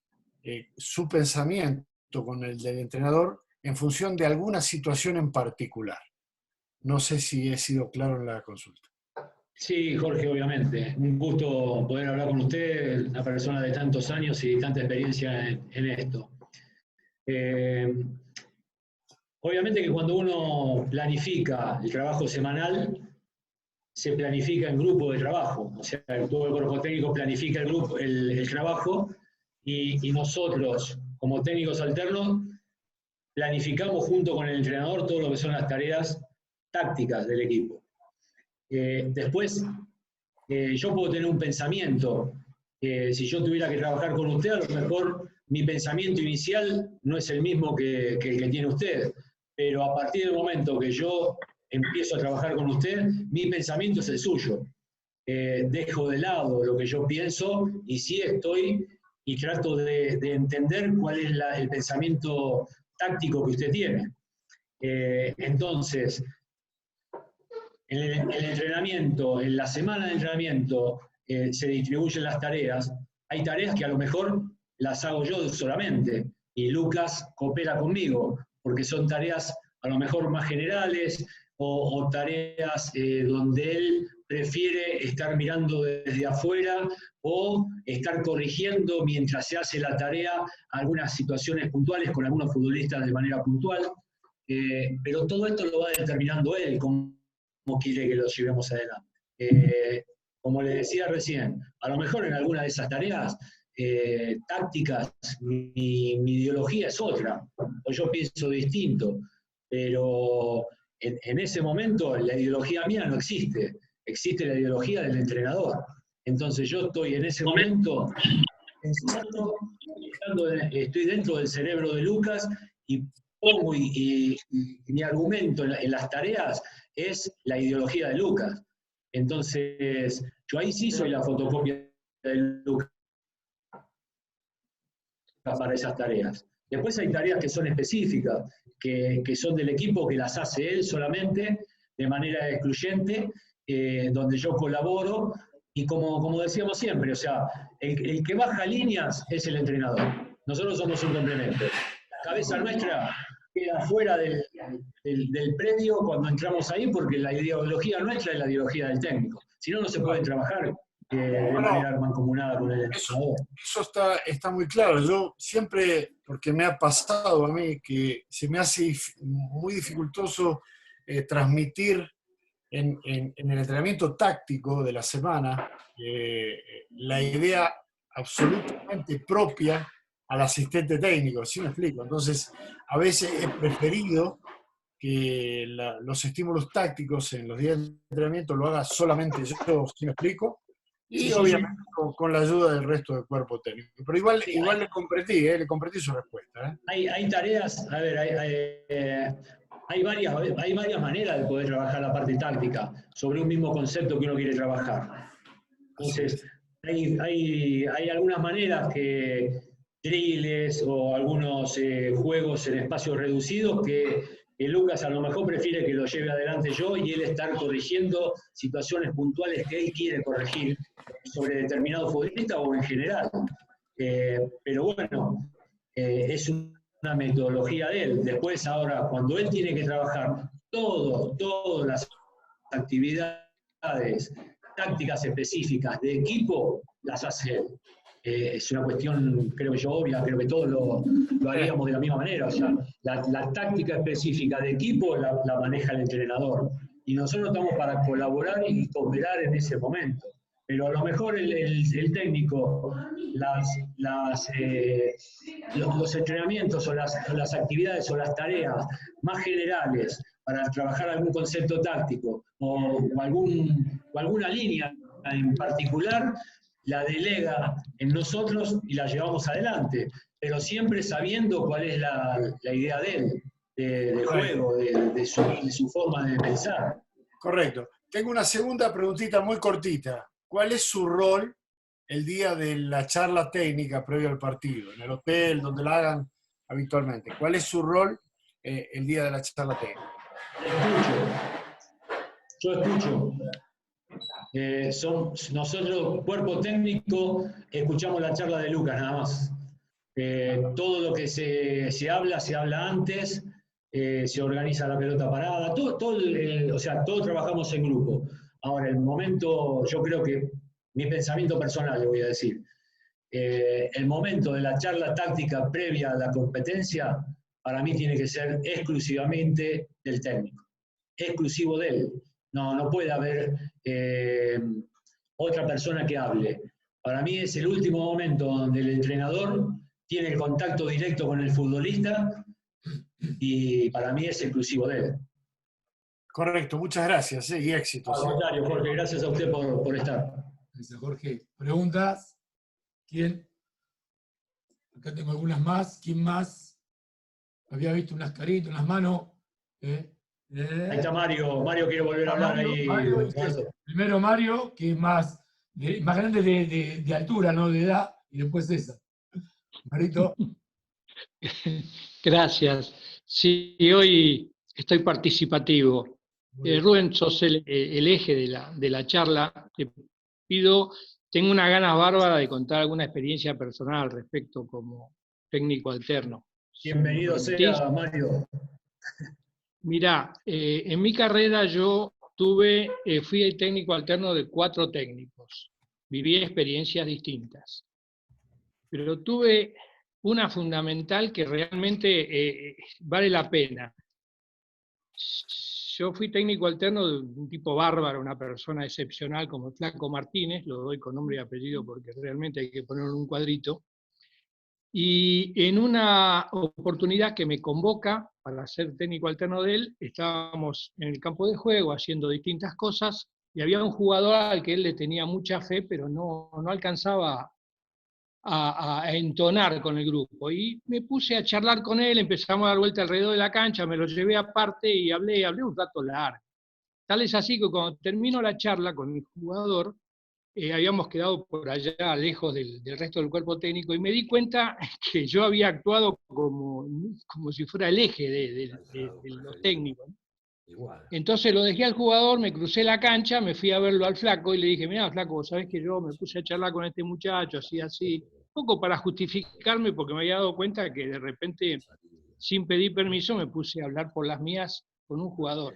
su pensamiento con el del entrenador en función de alguna situación en particular? No sé si he sido claro en la consulta. Sí, Jorge, obviamente. Un gusto poder hablar con usted, una persona de tantos años y tanta experiencia en esto. Obviamente que cuando uno planifica el trabajo semanal, se planifica en grupo de trabajo. O sea, todo el cuerpo técnico planifica el trabajo y nosotros, como técnicos alternos, planificamos junto con el entrenador todo lo que son las tareas tácticas del equipo. Después, yo puedo tener un pensamiento Si yo tuviera que trabajar con usted, a lo mejor mi pensamiento inicial no es el mismo que el que tiene usted, pero a partir del momento que yo empiezo a trabajar con usted, mi pensamiento es el suyo. Dejo de lado lo que yo pienso y sí estoy y trato de entender cuál es el pensamiento táctico que usted tiene. Entonces, en el entrenamiento, en la semana de entrenamiento, se distribuyen las tareas. Hay tareas que a lo mejor las hago yo solamente y Lucas coopera conmigo, porque son tareas a lo mejor más generales o tareas donde él prefiere estar mirando desde afuera o estar corrigiendo mientras se hace la tarea algunas situaciones puntuales con algunos futbolistas de manera puntual. Pero todo esto lo va determinando él, cómo quiere que lo llevemos adelante. Como le decía recién, a lo mejor en alguna de esas tareas tácticas, mi ideología es otra, o yo pienso distinto, pero en ese momento la ideología mía no existe, existe la ideología del entrenador. Entonces yo estoy en ese momento pensando, estoy dentro del cerebro de Lucas y pongo y mi argumento en las tareas es la ideología de Lucas. Entonces, yo ahí sí soy la fotocopia de Lucas para esas tareas. Después hay tareas que son específicas, que son del equipo, que las hace él solamente, de manera excluyente, donde yo colaboro, y como decíamos siempre, o sea, el que baja líneas es el entrenador. Nosotros somos un complemento. La cabeza nuestra queda fuera del predio cuando entramos ahí, porque la ideología nuestra es la ideología del técnico. Si no, no se puede trabajar de manera mancomunada con el entrenador. Eso está muy claro. Yo siempre, porque me ha pasado a mí, que se me hace muy dificultoso transmitir en el entrenamiento táctico de la semana la idea absolutamente propia al asistente técnico, ¿sí me explico? Entonces, a veces he preferido que los estímulos tácticos en los días de entrenamiento lo haga solamente yo, ¿sí me explico? Y obviamente con la ayuda del resto del cuerpo técnico. Pero igual le comprendí su respuesta. Hay tareas, a ver, hay varias maneras de poder trabajar la parte táctica sobre un mismo concepto que uno quiere trabajar. Entonces, hay algunas maneras que drills o algunos juegos en espacios reducidos que Lucas a lo mejor prefiere que lo lleve adelante yo y él estar corrigiendo situaciones puntuales que él quiere corregir sobre determinado futbolista o en general. Pero bueno, es una metodología de él. Después, ahora, cuando él tiene que trabajar todas las actividades tácticas específicas de equipo, las hace él. Es una cuestión, creo que yo, obvia, creo que todos lo haríamos de la misma manera. O sea, la táctica específica de equipo la maneja el entrenador. Y nosotros estamos para colaborar y cooperar en ese momento. Pero a lo mejor el técnico, los entrenamientos o las actividades o las tareas más generales para trabajar algún concepto táctico o alguna línea en particular, la delega en nosotros y la llevamos adelante, pero siempre sabiendo cuál es la idea de él, de juego, de su forma de pensar. Correcto. Tengo una segunda preguntita muy cortita. ¿Cuál es su rol el día de la charla técnica previo al partido, en el hotel, donde la hagan habitualmente? ¿Cuál es su rol el día de la charla técnica? Yo escucho. Nosotros, cuerpo técnico, escuchamos la charla de Lucas nada más. Todo lo que se habla antes, se organiza la pelota parada, o sea, todos trabajamos en grupo. Ahora, el momento, yo creo que, mi pensamiento personal, le voy a decir, el momento de la charla táctica previa a la competencia, para mí tiene que ser exclusivamente del técnico, exclusivo de él. No puede haber otra persona que hable. Para mí es el último momento donde el entrenador tiene el contacto directo con el futbolista y para mí es exclusivo de él. Correcto, muchas gracias y éxitos. Al contrario, Jorge, gracias a usted por estar. Gracias, Jorge. ¿Preguntas? ¿Quién? Acá tengo algunas más. ¿Quién más? Había visto unas caritas, unas manos. Ahí está Mario. Mario quiere volver a hablar ahí. Mario, primero Mario, que es más grande de altura, no de edad, y después César. Marito. Gracias. Sí, hoy estoy participativo. Rubén, sos el eje de la charla. Te pido, tengo una ganas bárbara de contar alguna experiencia personal al respecto como técnico alterno. Bienvenido sea, Mario. Mirá, en mi carrera yo fui el técnico alterno de 4 técnicos. Viví experiencias distintas. Pero tuve una fundamental que realmente vale la pena. Yo fui técnico alterno de un tipo bárbaro, una persona excepcional como Flaco Martínez, lo doy con nombre y apellido porque realmente hay que ponerlo en un cuadrito, y en una oportunidad que me convoca para ser técnico alterno de él, estábamos en el campo de juego haciendo distintas cosas, y había un jugador al que él le tenía mucha fe, pero no alcanzaba a entonar con el grupo. Y me puse a charlar con él, empezamos a dar vuelta alrededor de la cancha, me lo llevé aparte y hablé un rato largo. Tal es así que cuando terminó la charla con el jugador, habíamos quedado por allá lejos del resto del cuerpo técnico y me di cuenta que yo había actuado como si fuera el eje de los técnicos. Entonces lo dejé al jugador, me crucé la cancha, me fui a verlo al Flaco y le dije, mirá, Flaco, ¿sabés que yo me puse a charlar con este muchacho, así, un poco para justificarme porque me había dado cuenta que de repente, sin pedir permiso, me puse a hablar por las mías con un jugador.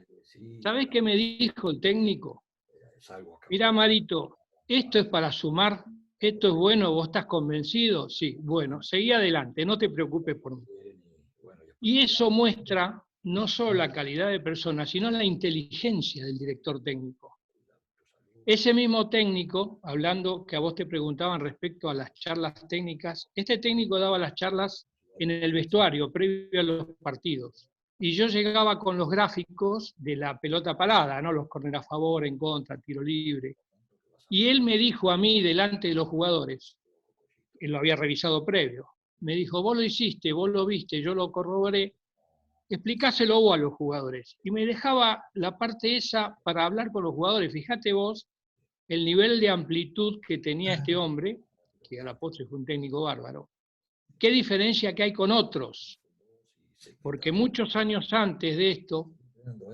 ¿Sabés qué me dijo el técnico? Mirá, Marito, esto es para sumar, esto es bueno, ¿vos estás convencido? Sí, bueno, seguí adelante, no te preocupes por mí. Y eso muestra no solo la calidad de persona, sino la inteligencia del director técnico. Ese mismo técnico, hablando que a vos te preguntaban respecto a las charlas técnicas, este técnico daba las charlas en el vestuario, previo a los partidos. Y yo llegaba con los gráficos de la pelota parada, ¿no? Los córner a favor, en contra, tiro libre. Y él me dijo a mí, delante de los jugadores, él lo había revisado previo, me dijo, vos lo hiciste, vos lo viste, yo lo corroboré, explicáselo vos a los jugadores. Y me dejaba la parte esa para hablar con los jugadores. Fíjate vos el nivel de amplitud que tenía este hombre, que a la postre fue un técnico bárbaro. ¿Qué diferencia que hay con otros? Porque muchos años antes de esto,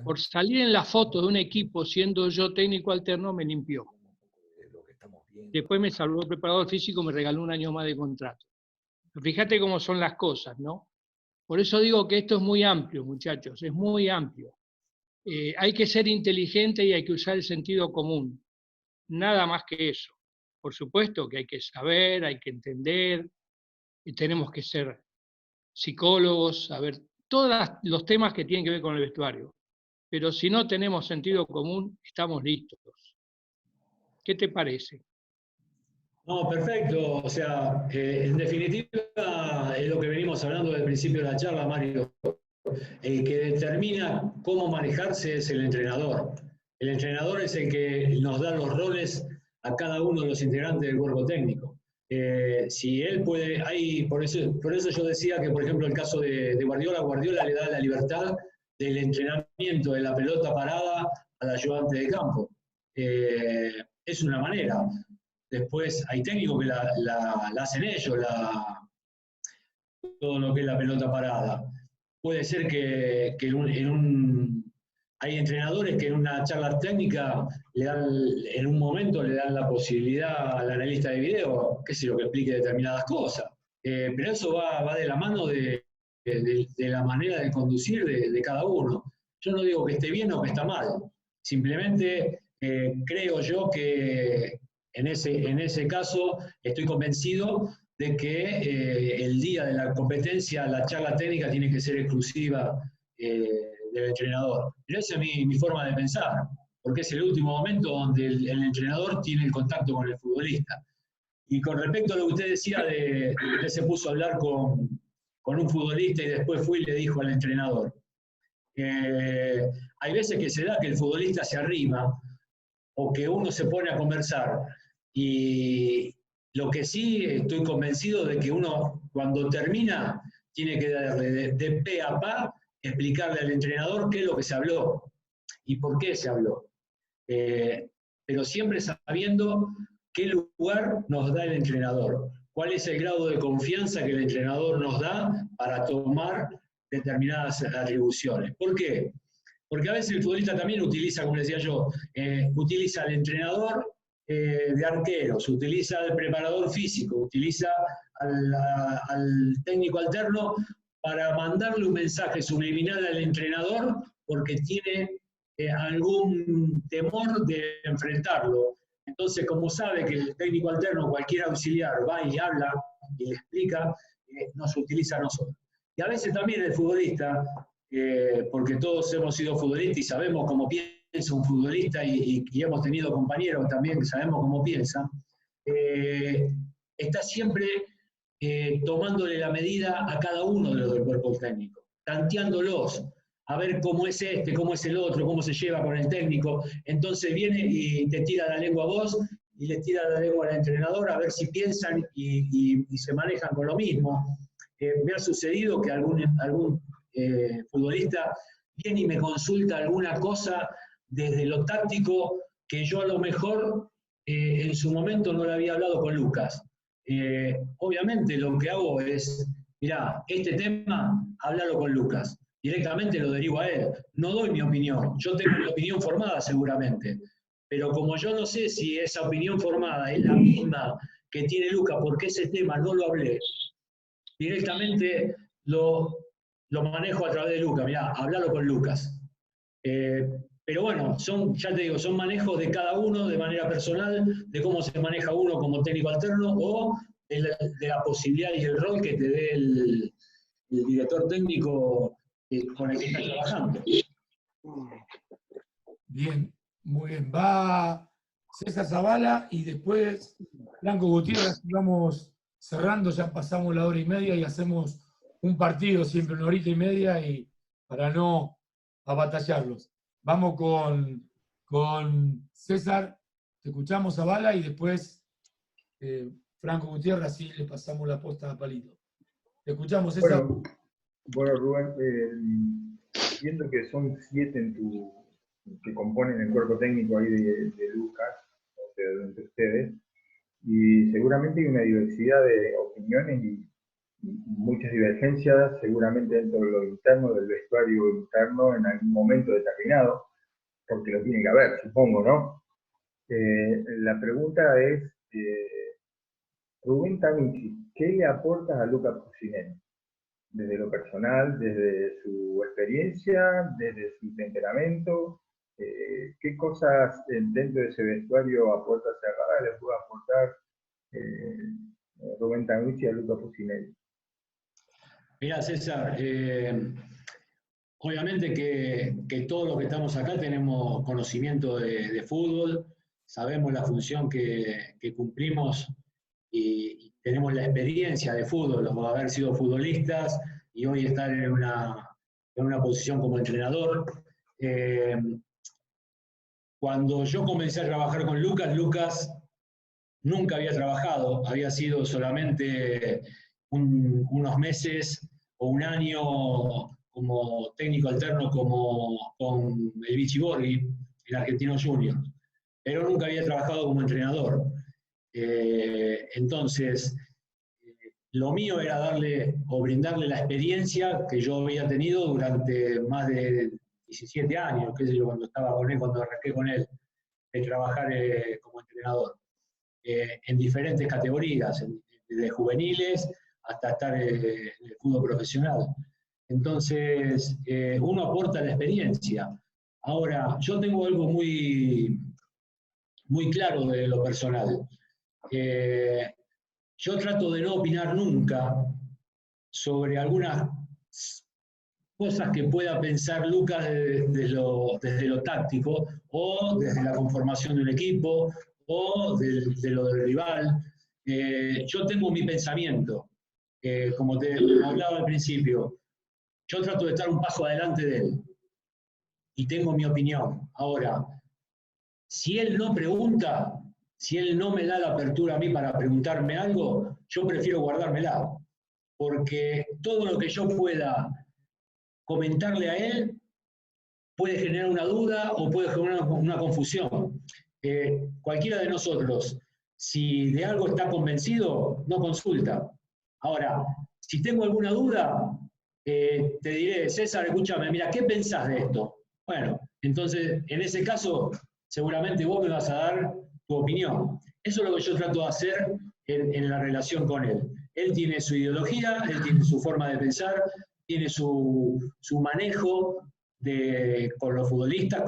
por salir en la foto de un equipo siendo yo técnico alterno, me limpió. Después me salvó el preparador físico, me regaló un año más de contrato. Fíjate cómo son las cosas, ¿no? Por eso digo que esto es muy amplio, muchachos, es muy amplio. Hay que ser inteligente y hay que usar el sentido común. Nada más que eso. Por supuesto que hay que saber, hay que entender, y tenemos que ser psicólogos, saber todos los temas que tienen que ver con el vestuario. Pero si no tenemos sentido común, estamos listos. ¿Qué te parece? No, perfecto. O sea, en definitiva, es lo que venimos hablando desde el principio de la charla, Mario. El que determina cómo manejarse es el entrenador. El entrenador es el que nos da los roles a cada uno de los integrantes del cuerpo técnico. Si él puede, por eso yo decía que, por ejemplo, el caso de Guardiola le da la libertad del entrenamiento de la pelota parada al ayudante de campo. Es una manera. Después hay técnicos que la hacen ellos, todo lo que es la pelota parada. Puede ser que hay entrenadores que en una charla técnica en un momento le dan la posibilidad al analista de video, qué sé yo, que explique determinadas cosas. Pero eso va de la mano de la manera de conducir de cada uno. Yo no digo que esté bien o que está mal. Simplemente creo yo que en ese caso estoy convencido de que el día de la competencia la charla técnica tiene que ser exclusiva del entrenador. Pero esa es mi forma de pensar, porque es el último momento donde el entrenador tiene el contacto con el futbolista. Y con respecto a lo que usted decía de que usted se puso a hablar con un futbolista y después fue y le dijo al entrenador. Hay veces que se da que el futbolista se arrima o que uno se pone a conversar y Lo que sí estoy convencido de que uno, cuando termina, tiene que darle de pe a pa, explicarle al entrenador qué es lo que se habló y por qué se habló. Pero siempre sabiendo qué lugar nos da el entrenador, cuál es el grado de confianza que el entrenador nos da para tomar determinadas atribuciones. ¿Por qué? Porque a veces el futbolista también utiliza, como decía yo, utiliza al entrenador de arqueros, utiliza al preparador físico, utiliza al técnico alterno para mandarle un mensaje subliminal al entrenador porque tiene algún temor de enfrentarlo. Entonces, como sabe que el técnico alterno, cualquier auxiliar, va y habla y le explica, nos utiliza a nosotros. Y a veces también el futbolista, porque todos hemos sido futbolistas y sabemos cómo piensa un futbolista y hemos tenido compañeros también que sabemos cómo piensan, está siempre tomándole la medida a cada uno de los del cuerpo técnico, tanteándolos, a ver cómo es este, cómo es el otro, cómo se lleva con el técnico. Entonces viene y te tira la lengua a vos y le tira la lengua al entrenador a ver si piensan y se manejan con lo mismo. Me ha sucedido que algún futbolista viene y me consulta alguna cosa desde lo táctico que yo a lo mejor en su momento no le había hablado con Lucas. Obviamente lo que hago es, mirá, este tema, háblalo con Lucas. Directamente lo derivo a él. No doy mi opinión. Yo tengo mi opinión formada seguramente. Pero como yo no sé si esa opinión formada es la misma que tiene Lucas porque ese tema no lo hablé, directamente lo manejo a través de Lucas. Mirá, hablalo con Lucas. Pero bueno, ya te digo, son manejos de cada uno de manera personal, de cómo se maneja uno como técnico alterno o de la posibilidad y el rol que te dé el director técnico con el que estás trabajando. Bien, muy bien. Va César Zavala y después Franco Gutiérrez. Vamos cerrando, ya pasamos la 1:30 y hacemos un partido siempre 1:30 y para no abatallarlos. Vamos con César, te escuchamos Zavala y después Franco Gutiérrez, así le pasamos la posta a Palito. Te escuchamos, César. Bueno Rubén, viendo que son 7 que componen el cuerpo técnico ahí de Lucas, o sea, entre ustedes, y seguramente hay una diversidad de opiniones y muchas divergencias, seguramente dentro de lo interno, del vestuario interno, en algún momento determinado, porque lo tiene que haber, supongo, ¿no? La pregunta es, Rubén Tanucci, ¿qué le aportas a Lucas Pusineri? Desde lo personal, desde su experiencia, desde su temperamento, ¿qué cosas dentro de ese vestuario a puerta cerrada le puede aportar Rubén Tanucci a Lucas Pusineri? Mirá, César, obviamente que todos los que estamos acá tenemos conocimiento de fútbol, sabemos la función que cumplimos y tenemos la experiencia de fútbol, o haber sido futbolistas y hoy estar en una posición como entrenador. Cuando yo comencé a trabajar con Lucas, Lucas nunca había trabajado, había sido solamente unos meses o un año como técnico alterno con el Vichy Borghi, el Argentino Junior, pero nunca había trabajado como entrenador. Entonces, lo mío era darle o brindarle la experiencia que yo había tenido durante más de 17 años, qué sé yo, cuando estaba con él, cuando arranqué con él, de trabajar como entrenador, en diferentes categorías, desde juveniles hasta estar en el fútbol profesional. Entonces, uno aporta la experiencia. Ahora, yo tengo algo muy, muy claro de lo personal. Yo trato de no opinar nunca sobre algunas cosas que pueda pensar Lucas desde lo táctico o desde la conformación de un equipo o de lo del rival. Yo tengo mi pensamiento, como te hablaba al principio, yo trato de estar un paso adelante de él y tengo mi opinión. Ahora, si él no pregunta, si él no me da la apertura a mí para preguntarme algo, yo prefiero guardármela, porque todo lo que yo pueda comentarle a él puede generar una duda o puede generar una confusión. Cualquiera de nosotros, si de algo está convencido, no consulta. Ahora, si tengo alguna duda, te diré, César, escúchame, mira, ¿qué pensás de esto? Bueno, entonces, en ese caso, seguramente vos me vas a dar tu opinión. Eso es lo que yo trato de hacer en la relación con él. Él tiene su ideología, él tiene su forma de pensar, tiene su manejo con los futbolistas,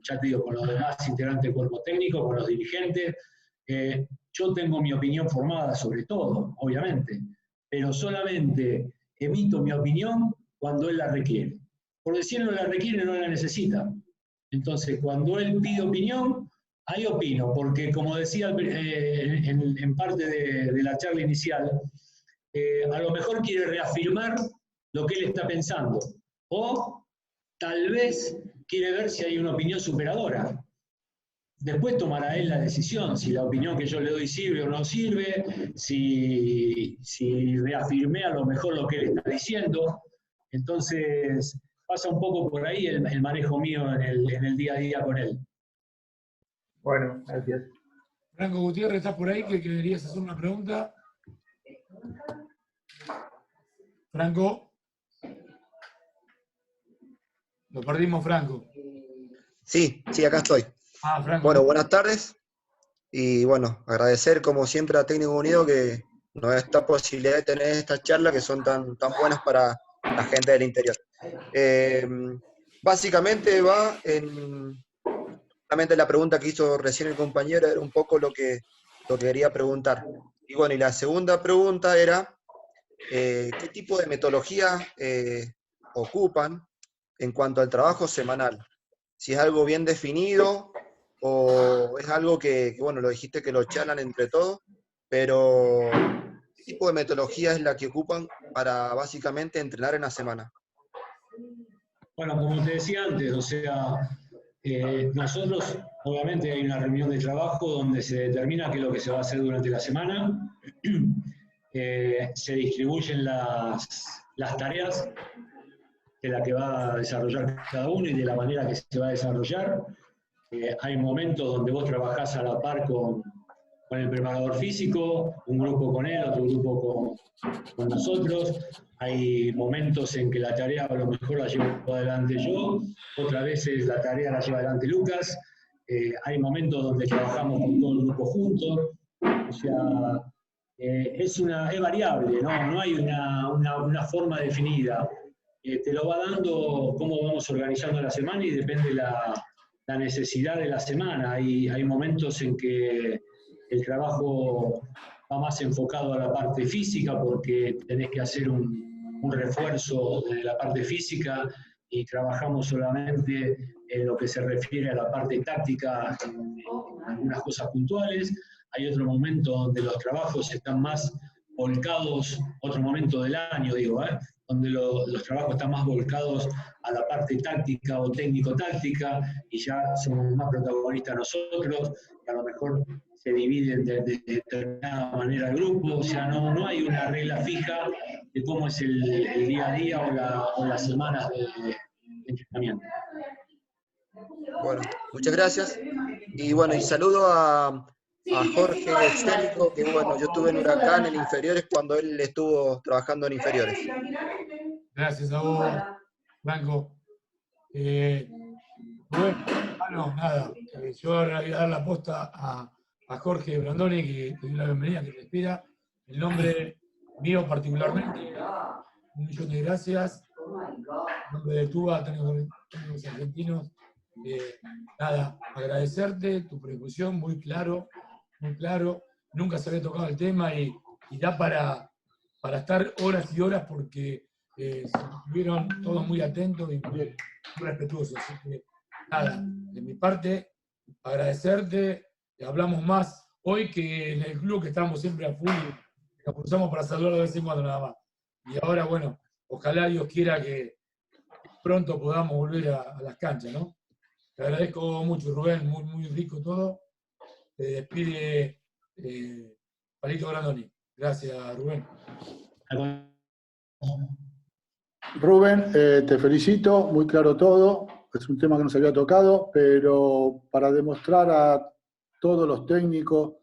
ya te digo, con los demás integrantes del cuerpo técnico, con los dirigentes. Yo tengo mi opinión formada sobre todo, obviamente, pero solamente emito mi opinión cuando él la requiere. Porque si él no la requiere, no la necesita. Entonces, cuando él pide opinión, ahí opino, porque como decía en parte de la charla inicial, a lo mejor quiere reafirmar lo que él está pensando, o tal vez quiere ver si hay una opinión superadora. Después tomará él la decisión, si la opinión que yo le doy sirve o no sirve, si reafirmé a lo mejor lo que él está diciendo. Entonces, pasa un poco por ahí el manejo mío en el día a día con él. Bueno, gracias. Franco Gutiérrez, ¿estás por ahí? ¿Que querías hacer una pregunta? Franco. Lo perdimos, Franco. Sí, acá estoy. Franco. Bueno, buenas tardes. Y bueno, agradecer como siempre a Técnico Unido que nos da esta posibilidad de tener estas charlas que son tan buenas para la gente del interior. Básicamente va solamente la pregunta que hizo recién el compañero era un poco lo que quería preguntar. Y bueno, y la segunda pregunta era ¿qué tipo de metodología ocupan en cuanto al trabajo semanal? Si es algo bien definido o es algo que bueno, lo dijiste que lo charlan entre todos, pero ¿qué tipo de metodología es la que ocupan para básicamente entrenar en la semana? Bueno, como te decía antes, o sea, nosotros, obviamente hay una reunión de trabajo donde se determina qué es lo que se va a hacer durante la semana, se distribuyen las tareas de la que va a desarrollar cada uno y de la manera que se va a desarrollar. Hay momentos donde vos trabajás a la par con el preparador físico, un grupo con él, otro grupo con nosotros. Hay momentos en que la tarea a lo mejor la llevo adelante yo, otras veces la tarea la lleva adelante Lucas. Hay momentos donde trabajamos con todo el grupo juntos. O sea, es variable, ¿no? No hay una forma definida. Te lo va dando cómo vamos organizando la semana y depende la necesidad de la semana. Hay momentos en que el trabajo va más enfocado a la parte física porque tenés que hacer un refuerzo de la parte física y trabajamos solamente en lo que se refiere a la parte táctica en algunas cosas puntuales. Hay otro momento donde los trabajos están más volcados, otro momento del año, digo, donde los trabajos están más volcados a la parte táctica o técnico-táctica y ya somos más protagonistas nosotros, y a lo mejor se dividen de determinada manera el grupo, o sea, no hay una regla fija de cómo es el día a día o las semanas de entrenamiento. Bueno, muchas gracias. Y bueno, y saludo a Jorge Excélico, que bueno, yo estuve en Huracán en inferiores cuando él estuvo trabajando en inferiores. Gracias a vos, Franco. Bueno, nada, yo ahora voy a dar la posta a Jorge Brandoni, que te dio la bienvenida, que te espera. En nombre mío particularmente, un millón de gracias. En nombre de TUBA, técnicos argentinos, nada, agradecerte tu predisposición, muy claro. Nunca se había tocado el tema y da para estar horas y horas porque estuvieron todos muy atentos y muy respetuosos. Así que, nada, de mi parte, agradecerte. Hablamos más hoy que en el club, que estamos siempre a full y nos cruzamos para saludar de vez en cuando nada más. Y ahora, bueno, ojalá Dios quiera que pronto podamos volver a las canchas, ¿no? Te agradezco mucho, Rubén, muy rico todo. te despide Palito Grandoni. Gracias, Rubén. Rubén, te felicito, muy claro todo. Es un tema que nos había tocado, pero para demostrar a todos los técnicos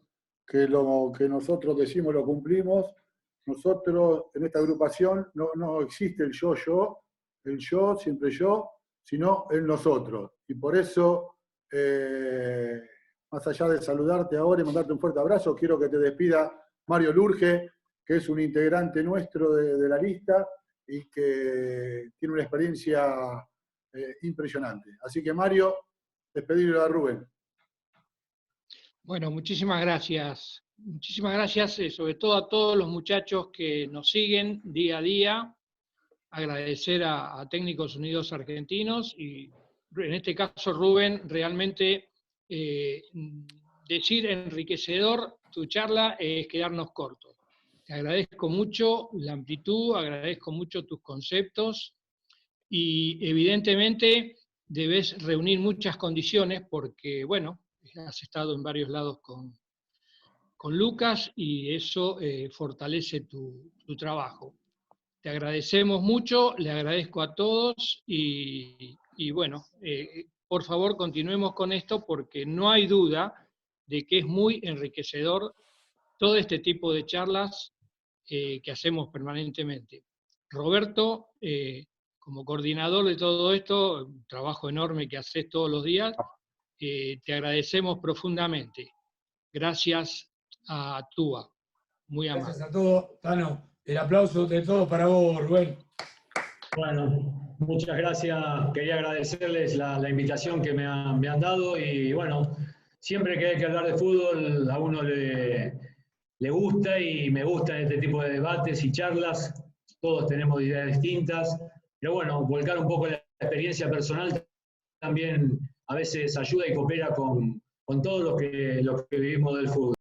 que lo que nosotros decimos lo cumplimos, nosotros en esta agrupación no existe el yo, siempre yo, sino el nosotros. Y por eso, más allá de saludarte ahora y mandarte un fuerte abrazo, quiero que te despida Mario Lurge, que es un integrante nuestro de la lista y que tiene una experiencia impresionante. Así que Mario, despedirlo a Rubén. Bueno, muchísimas gracias. Muchísimas gracias, sobre todo a todos los muchachos que nos siguen día a día. Agradecer a Técnicos Unidos Argentinos y en este caso, Rubén, realmente decir enriquecedor tu charla es quedarnos cortos. Te agradezco mucho la amplitud, agradezco mucho tus conceptos y evidentemente debes reunir muchas condiciones porque, bueno, has estado en varios lados con Lucas y eso fortalece tu trabajo. Te agradecemos mucho, le agradezco a todos y bueno, por favor continuemos con esto porque no hay duda de que es muy enriquecedor todo este tipo de charlas que hacemos permanentemente. Roberto, como coordinador de todo esto, un trabajo enorme que haces todos los días, te agradecemos profundamente. Gracias a TUA, muy amable. Gracias a todos. Tano, el aplauso de todos para vos, Rubén. Bueno, muchas gracias. Quería agradecerles la invitación que me han dado y bueno, siempre que hay que hablar de fútbol a uno le gusta y me gustan este tipo de debates y charlas. Todos tenemos ideas distintas, pero bueno, volcar un poco la experiencia personal también a veces ayuda y coopera con todos los que vivimos del fútbol.